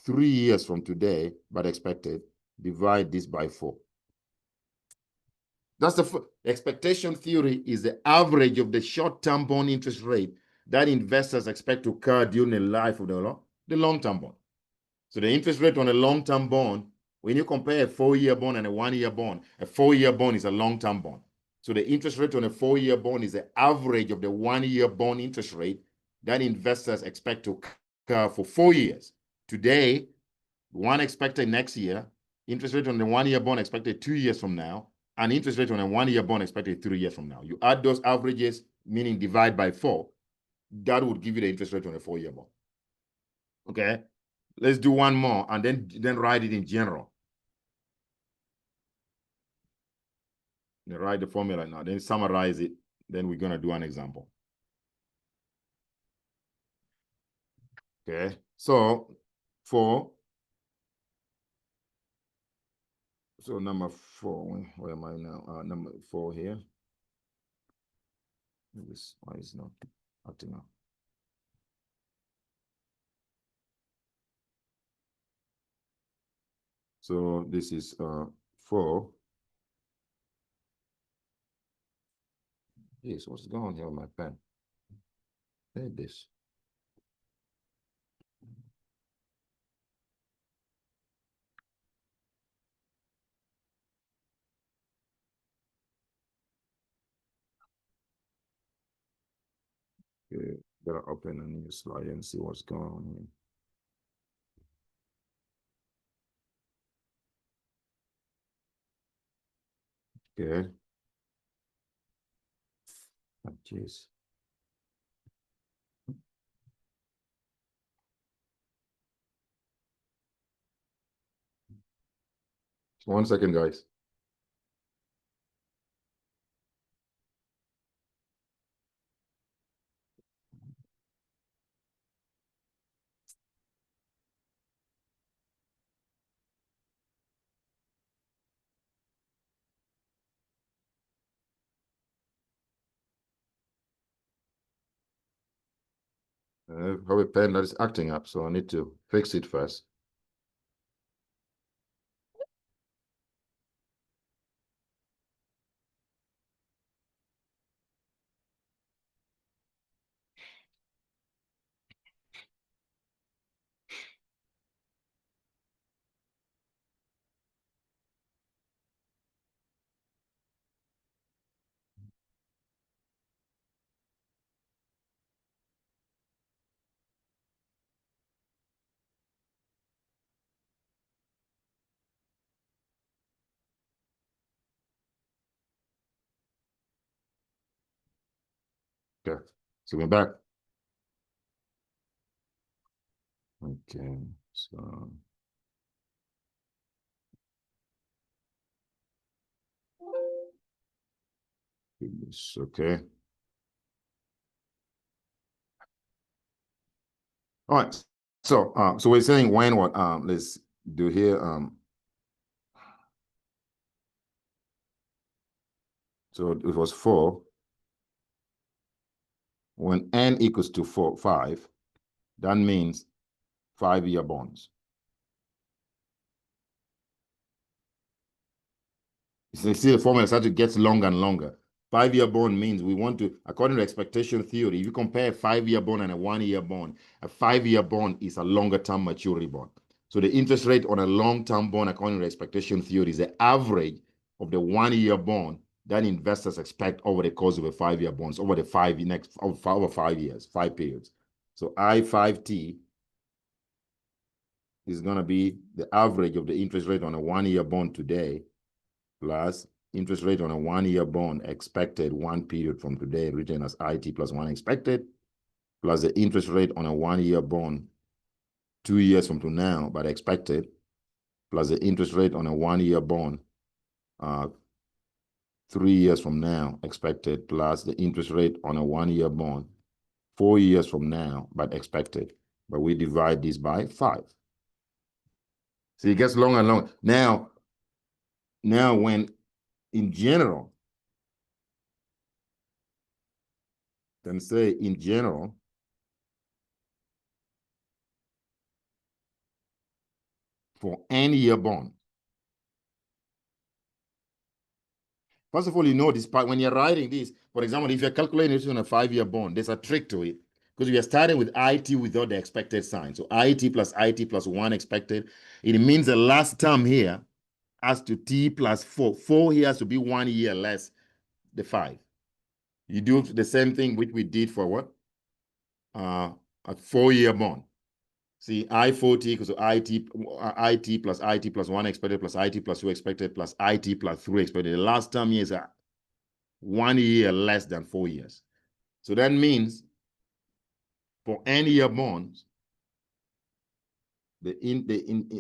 3 years from today but expected. Divide this by 4. That's the expectation theory is the average of the short-term bond interest rate that investors expect to occur during the life of the long-term bond. So the interest rate on a long-term bond, when you compare a 4-year bond and a 1-year bond, a 4-year bond is a long-term bond. So the interest rate on a 4-year bond is the average of the 1-year bond interest rate that investors expect to occur for 4 years. Today, one expected next year, interest rate on the 1-year bond expected 2 years from now, and interest rate on a 1-year bond expected 3 years from now. You add those averages, meaning divide by 4, that would give you the interest rate on a 4-year bond. Okay, let's do one more and then write it in general. You write the formula now, then summarize it. Then we're gonna do an example. Okay, so number 4, where am I now? Number 4 here. Why is it not acting up? So this is 4. Yes, what's going on here with my pen? There it is. Okay, better open a new slide and see what's going on here. Okay. Oh, jeez. One second, guys. I have a pen that is acting up, so I need to fix it first. Okay, so we're back. Okay, so okay. All right. So so we're saying when what let's do here. So it was 4. When n equals to 5, that means 5-year bonds. You see the formula starts to get longer and longer. 5-year bond means we want to, according to expectation theory, if you compare a 5-year bond and a 1-year bond, a 5-year bond is a longer term maturity bond. So the interest rate on a long-term bond, according to expectation theory, is the average of the 1-year bond that investors expect over the course of a 5-year bonds, over the over 5 years, 5 periods. So I5T is going to be the average of the interest rate on a 1-year bond today plus interest rate on a 1-year bond expected 1 period from today, written as IT plus 1 expected, plus the interest rate on a 1-year bond 2 years from now, but expected, plus the interest rate on a 1-year bond 3 years from now, expected, plus the interest rate on a 1-year bond 4 years from now, but expected. But we divide this by 5. So it gets longer and longer. Now when in general, then say in general, for any year bond. First of all, you know this part when you're writing this. For example, if you're calculating it on a 5-year bond, there's a trick to it because we are starting with IT without the expected sign. So IT plus 1 expected. It means the last term here has to T plus 4. 4 here has to be 1 year less the 5. You do the same thing which we did for what? A 4-year bond. See, I40 equals to IT plus 1 expected plus IT plus 2 expected plus IT plus 3 expected. The last term here is 1 year less than 4 years. So that means for any year bonds,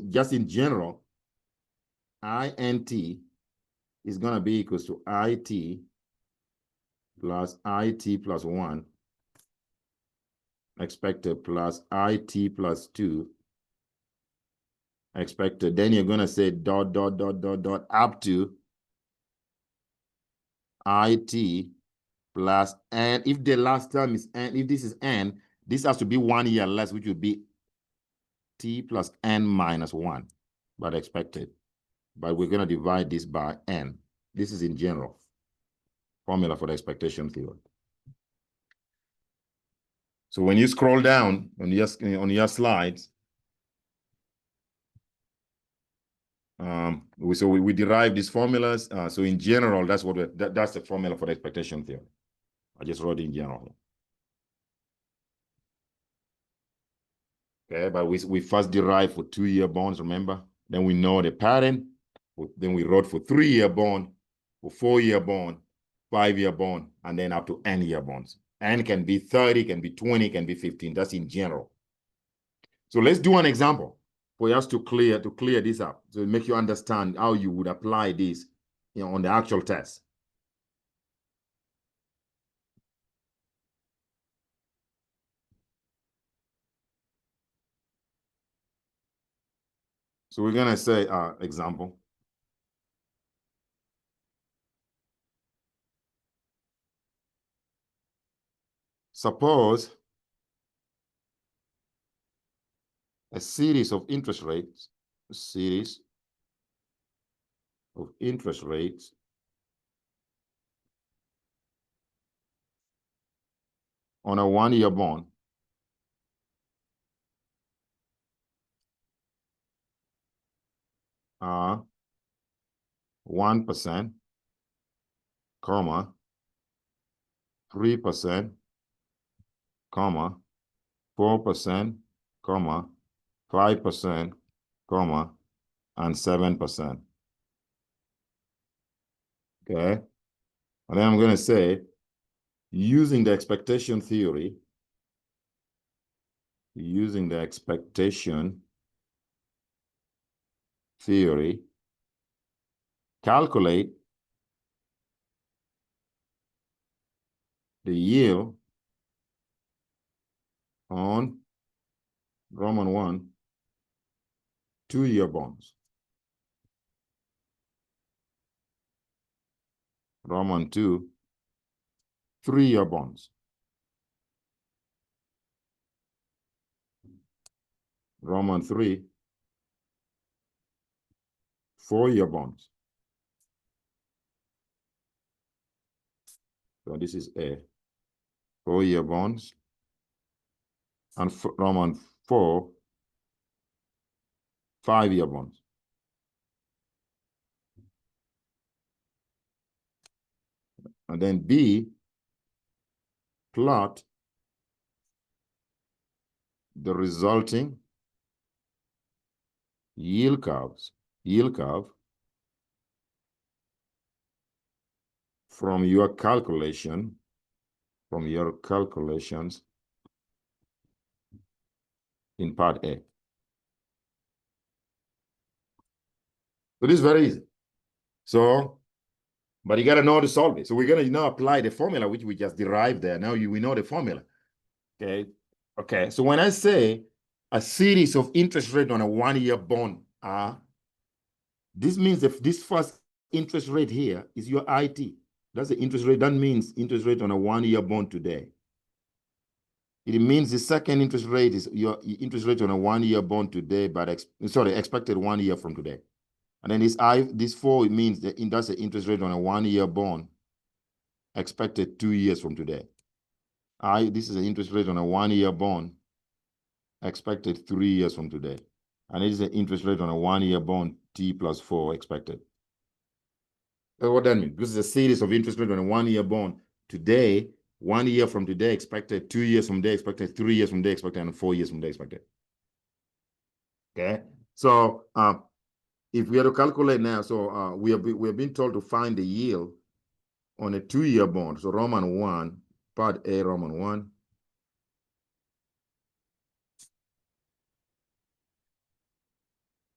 just in general, INT is going to be equals to IT plus IT plus 1 expected plus IT plus 2 expected. Then you're going to say dot up to IT plus N. If the last term is N, if this is N, this has to be 1 year less, which would be T plus N minus 1, but expected. But we're going to divide this by N. This is in general. Formula for the expectation theory. So when you scroll down on your slides, we derive these formulas. So in general, that's what that's the formula for the expectation theory. I just wrote it in general. Okay, but we first derive for 2-year bonds, remember? Then we know the pattern. Then we wrote for 3-year bond, for 4-year bond, 5-year bond, and then up to N-year bonds. N can be 30, can be 20, can be 15. That's in general. So let's do an example for us to clear this up, to make you understand how you would apply this, on the actual test. So we're gonna say example. Suppose a series of interest rates, on a 1-year bond are 1%, 3%, 4%, 5%, and 7%. Okay. And then I'm going to say, using the expectation theory, calculate the yield on Roman 1 2-year bonds. Roman 2 3-year bonds. Roman 3 4-year bonds. So this is A. 4-year bonds. And Roman 4 5-year bonds. And then B, plot the resulting yield curve from your calculations in part A. So this is very easy. So, but you got to know how to solve it. So we're going to now apply the formula which we just derived there. Now we know the formula. Okay. Okay. So when I say a series of interest rate on a 1-year bond, this means if this first interest rate here is your IT. That's the interest rate. That means interest rate on a 1-year bond today. It means the second interest rate is your interest rate on a 1-year bond today, but expected 1 year from today. And then this 4, it means that's the interest rate on a 1-year bond expected 2 years from today. This is the interest rate on a 1-year bond expected 3 years from today. And it is the interest rate on a 1-year bond T plus 4 expected. That's what that means. This is a series of interest rate on a 1-year bond today, 1 year from today expected, 2 years from today expected, 3 years from today expected, and 4 years from today expected. Okay. So if we are to calculate now, so we have been told to find the yield on a 2-year bond. So Roman 1, part A, Roman 1.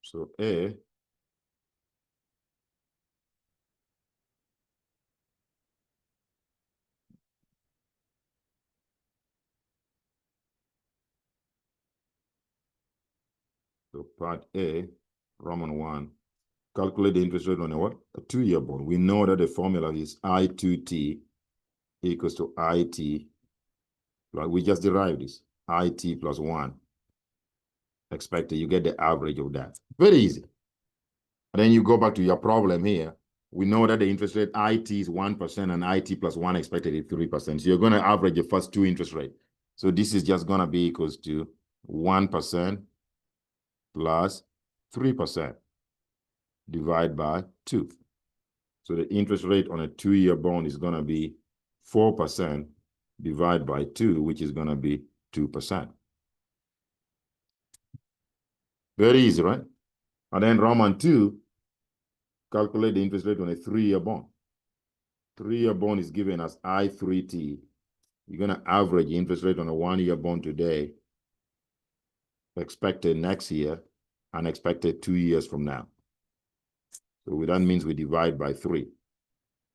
So A. So part A, Roman 1. Calculate the interest rate on a what? A 2-year bond. We know that the formula is I2T equals to IT. Like we just derived this. IT plus 1. Expected. You get the average of that. Very easy. And then you go back to your problem here. We know that the interest rate IT is 1% and IT plus 1 expected is 3%. So you're going to average the first 2 interest rate. So this is just going to be equals to 1% plus 3% divided by 2. So the interest rate on a 2-year bond is going to be 4% divided by 2, which is going to be 2%. Very easy, right? And then Roman 2, calculate the interest rate on a 3-year bond. 3-year bond is given as I3T. You're going to average the interest rate on a 1-year bond today, expected next year, and expected 2 years from now. So that means we divide by 3.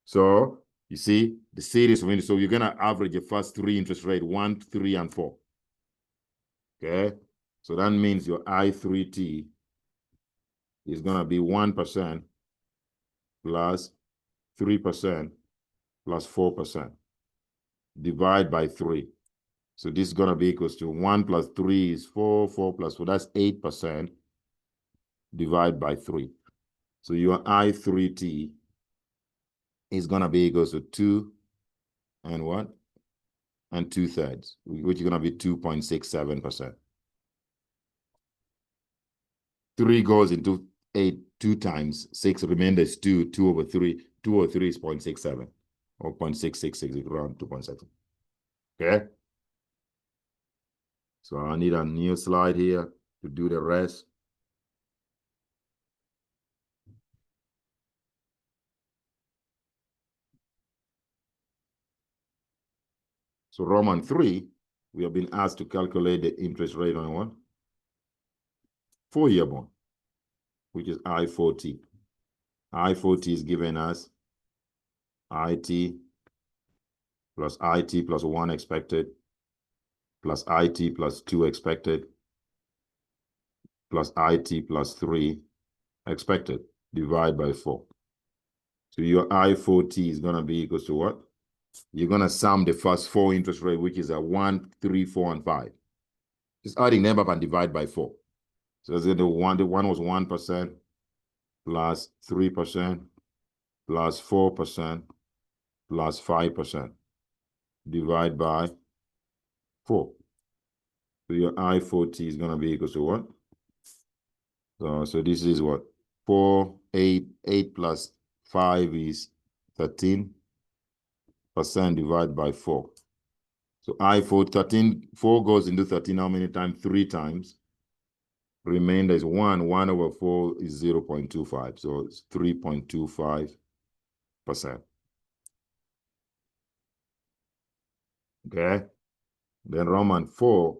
So you see the series of interest. So you're going to average the first 3 interest rate, 1, 3, and 4. Okay. So that means your I3T is going to be 1% plus 3% plus 4%. Divide by 3. So this is going to be equals to 1 plus 3 is 4, 4 plus 4, that's 8%. Divide by 3. So your I3T is going to be equals to 2 and what? And 2/3, which is going to be 2.67%. 3 goes into 8 2 times, 6 remainder is 2, 2 over 3. 2 over 3 is 0.67 or 0.666, around 2.6. Okay. So I need a new slide here to do the rest. So Roman 3, we have been asked to calculate the interest rate on what? 4-year bond, which is I4T. I4T is given as IT plus IT plus 1 expected plus IT plus 2 expected plus IT plus 3 expected, divide by 4. So your I4T is going to be equals to what? You're going to sum the first 4 interest rate, which is a 1, 3, 4, and 5. Just adding them up and divide by 4. So the one was 1% plus 3% plus 4% plus 5%. Divide by 4. So your I4T is going to be equal to what? So this is what? 4, 8 plus 5 is 13% divided by 4. So I4, 13, 4 goes into 13 how many times? 3 times. Remainder is 1. 1 over 4 is 0.25. So it's 3.25%. Okay. Then Roman 4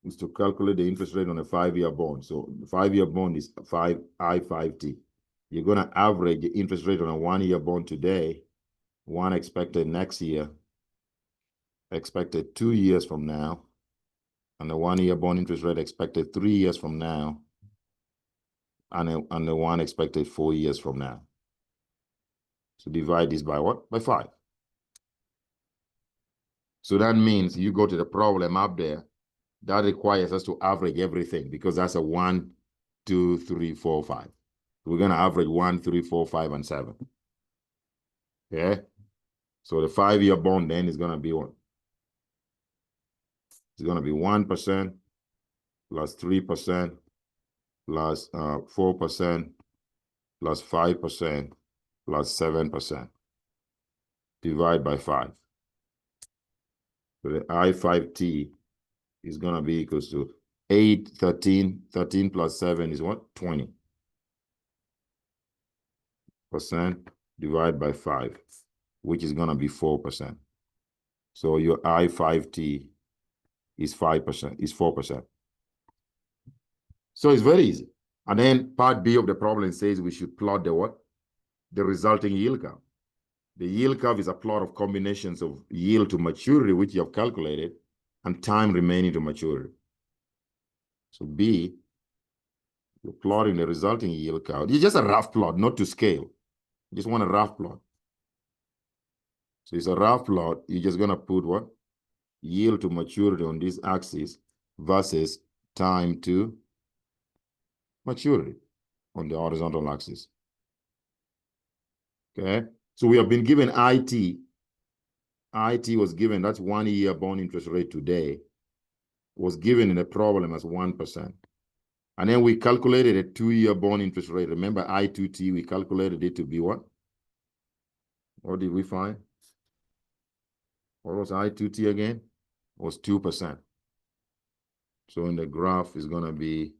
is to calculate the interest rate on a 5-year bond. So the 5-year bond is I5T. You're going to average the interest rate on a 1-year bond today, 1 expected next year, expected 2 years from now, and the 1-year bond interest rate expected 3 years from now, and the one expected 4 years from now. So divide this by what? By 5. So that means you go to the problem up there, that requires us to average everything, because that's a 1, 2, 3, 4, 5. We're going to average 1, 3, 4, 5, and 7. Okay? So the 5-year bond then is going to be what? It's going to be 1% plus 3% plus 4% plus 5% plus 7%. Divide by 5. So the I5T is going to be equals to 8, 13. 13 plus 7 is what? 20%. Divide by 5, which is going to be 4%. So your I5T is 5%, is 4%. So it's very easy. And then part B of the problem says we should plot the what? The resulting yield curve. The yield curve is a plot of combinations of yield to maturity, which you have calculated, and time remaining to maturity. So B, you're plotting the resulting yield curve. It's just a rough plot, not to scale. You just want a rough plot. So it's a rough plot. You're just going to put what? Yield to maturity on this axis versus time to maturity on the horizontal axis. Okay? So we have been given IT. IT was given, that's 1-year bond interest rate today, was given in the problem as 1%. And then we calculated a 2-year bond interest rate. Remember I2T, we calculated it to be what? What did we find? What was I2T again? It was 2%. So in the graph is going to be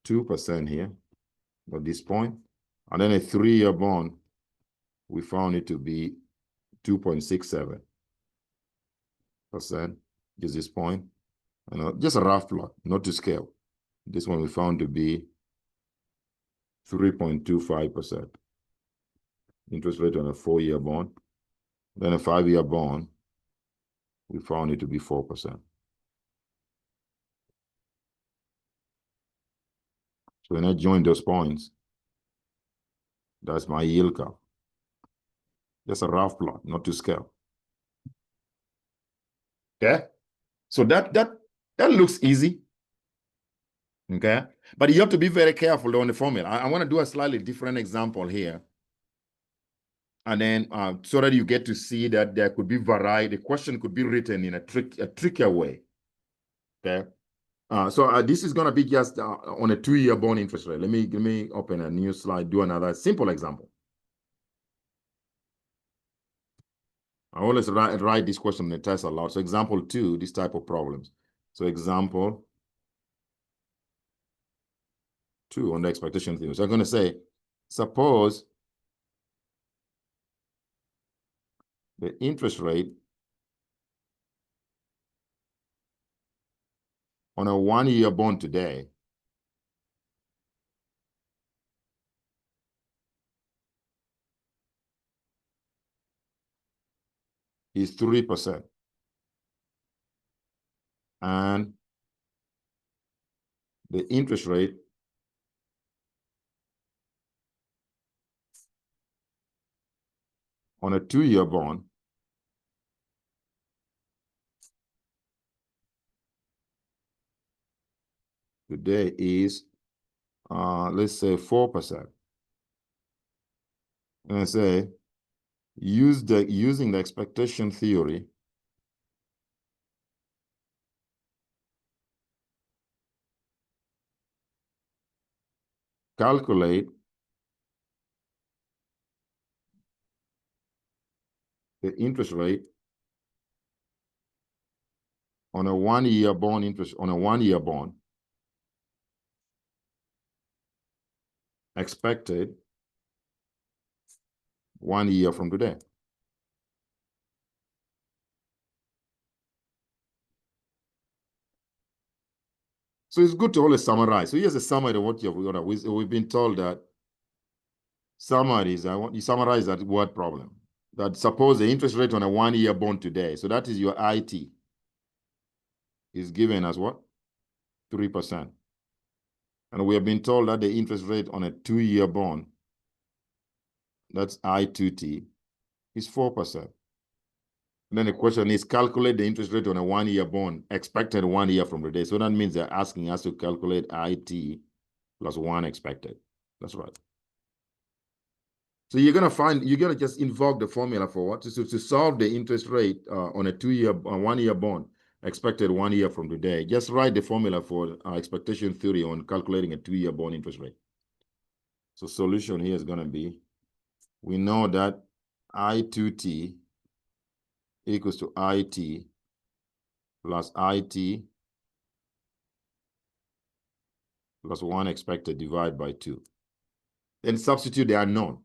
2% here at this point. And then a 3-year bond, we found it to be 2.67%, is this point. Just a rough plot, not to scale. This one we found to be 3.25% interest rate on a 4-year bond. Then a 5-year bond, we found it to be 4%. So when I join those points, that's my yield curve. Just a rough plot, not to scale. Okay? So that looks easy. Okay? But you have to be very careful on the formula. I want to do a slightly different example here. And then so that you get to see that there could be variety. The question could be written in a trickier way. Okay? So this is going to be just on a 2-year bond interest rate. Let me open a new slide, do another simple example. I always write this question in the test a lot. So example 2, this type of problems. So example 2 on the expectation theory. So I'm going to say, suppose the interest rate on a 1-year bond today is 3%. And the interest rate on a 2-year bond today is, let's say 4%. And I say, using the expectation theory, calculate the interest rate on a 1-year bond expected 1 year from today. So it's good to always summarize. So here's a summary of what we've been told that summaries, you summarize that word problem. that suppose the interest rate on a 1-year bond today, so that is your IT, is given as what? 3%. And we have been told that the interest rate on a 2-year bond, that's I2T, is 4%. And then the question is, calculate the interest rate on a 1-year bond expected 1 year from today. So that means they're asking us to calculate IT plus 1 expected. That's right. So you're gonna just invoke the formula for what? To solve the interest rate on a 1-year bond expected 1 year from today. Just write the formula for expectation theory on calculating a 2-year bond interest rate. So solution here is gonna be, we know that I2T equals to IT plus IT plus 1 expected divided by 2. Then substitute the unknown,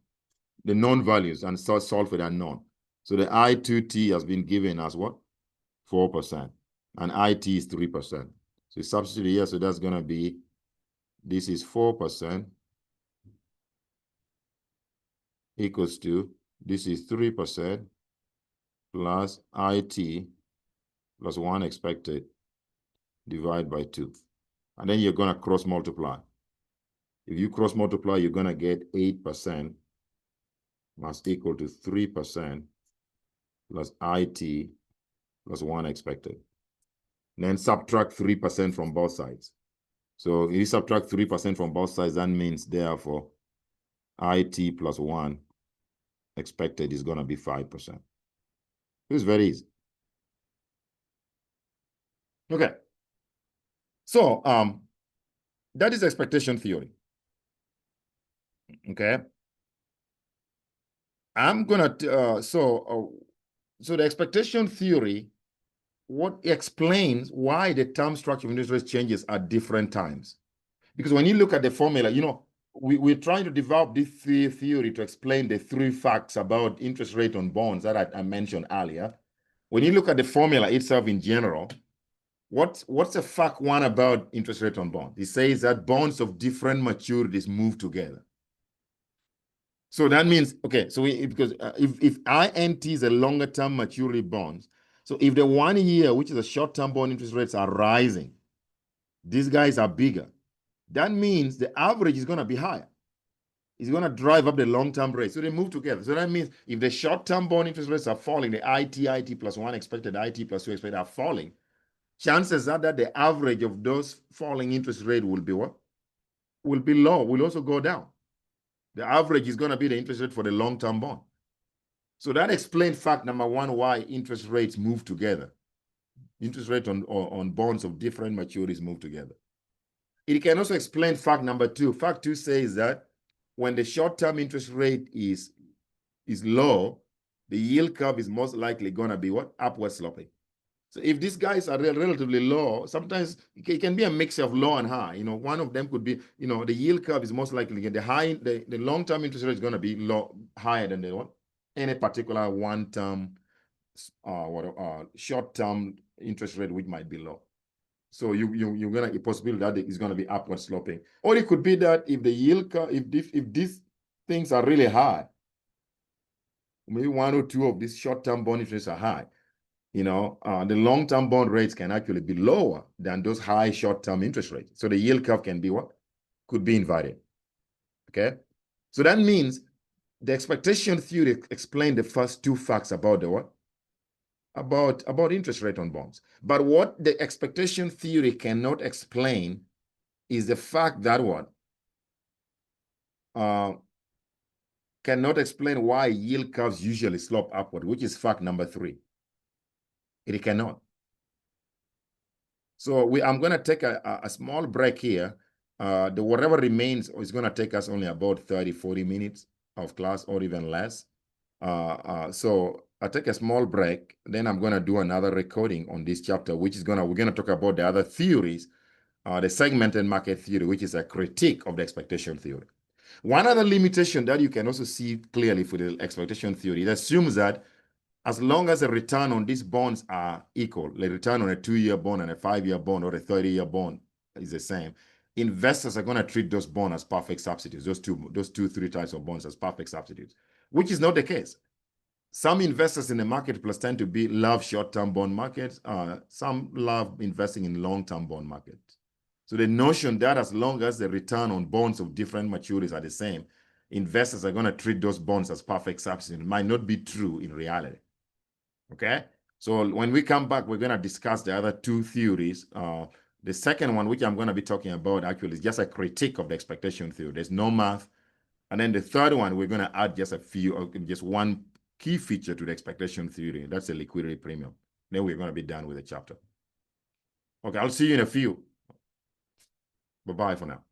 the known values, and solve for the unknown. So the I2T has been given as what? 4%. And IT is 3%. So you substitute here, so that's going to be, this is 4% equals to, this is 3% plus IT plus 1 expected divided by 2. And then you're going to cross multiply. If you cross multiply, you're going to get 8% must equal to 3% plus IT plus 1 expected. And then subtract 3% from both sides. So if you subtract 3% from both sides, that means therefore IT plus 1 expected is going to be 5%. It's very easy. Okay. So that is expectation theory. Okay. I'm gonna so the expectation theory, what explains why the term structure of interest rate changes at different times. Because when you look at the formula, you know, we're trying to develop this theory to explain the 3 facts about interest rate on bonds that I mentioned earlier. When you look at the formula itself in general, what's the fact 1 about interest rate on bonds? It says that bonds of different maturities move together. So that means, okay, so because if INT is a longer term maturity bonds, so if the 1 year, which is a short-term bond interest rates are rising, these guys are bigger. That means the average is going to be higher. It's going to drive up the long-term rate. So they move together. So that means if the short-term bond interest rates are falling, the IT plus 1 expected, IT plus 2 expected are falling, chances are that the average of those falling interest rate will be what? Will be low, will also go down. The average is going to be the interest rate for the long-term bond. So that explains fact number 1, why interest rates move together. Interest rate on bonds of different maturities move together. It can also explain fact number 2. Fact 2 says that when the short-term interest rate is low, the yield curve is most likely going to be what? Upward sloping. So if these guys are relatively low, sometimes it can be a mix of low and high. You know, one of them could be, you know, the yield curve is most likely the long-term interest rate is going to be higher than the what? Any particular one-term short-term interest rate which might be low. So you're gonna a possibility that it's gonna be upward sloping. Or it could be that if the yield curve, if these things are really high, maybe 1 or 2 of these short-term bond interest rates are high, you know, the long-term bond rates can actually be lower than those high short-term interest rates. So the yield curve can be what? Could be inverted. Okay. So that means the expectation theory explained the first 2 facts about the what? About interest rate on bonds. But what the expectation theory cannot explain is the fact that what? Cannot explain why yield curves usually slope upward, which is fact number 3. It cannot. So I'm going to take a small break here. The whatever remains is going to take us only about 30-40 minutes of class or even less. So I'll take a small break. Then I'm going to do another recording on this chapter, which is we're going to talk about the other theories, the segmented market theory, which is a critique of the expectation theory. One other limitation that you can also see clearly for the expectation theory, it assumes that as long as the return on these bonds are equal, the return on a 2-year bond and a 5-year bond or a 30-year bond is the same, investors are going to treat those bonds as perfect substitutes, those 3 types of bonds as perfect substitutes, which is not the case. Some investors in the marketplace tend to love short-term bond markets. Some love investing in long-term bond markets. So the notion that as long as the return on bonds of different maturities are the same, investors are going to treat those bonds as perfect substitutes might not be true in reality. Okay? So when we come back, we're going to discuss the other two theories. The second one, which I'm going to be talking about, actually is just a critique of the expectation theory. There's no math. And then the third one, we're going to add just one key feature to the expectation theory. That's the liquidity premium. Then we're going to be done with the chapter. Okay, I'll see you in a few. Bye-bye for now.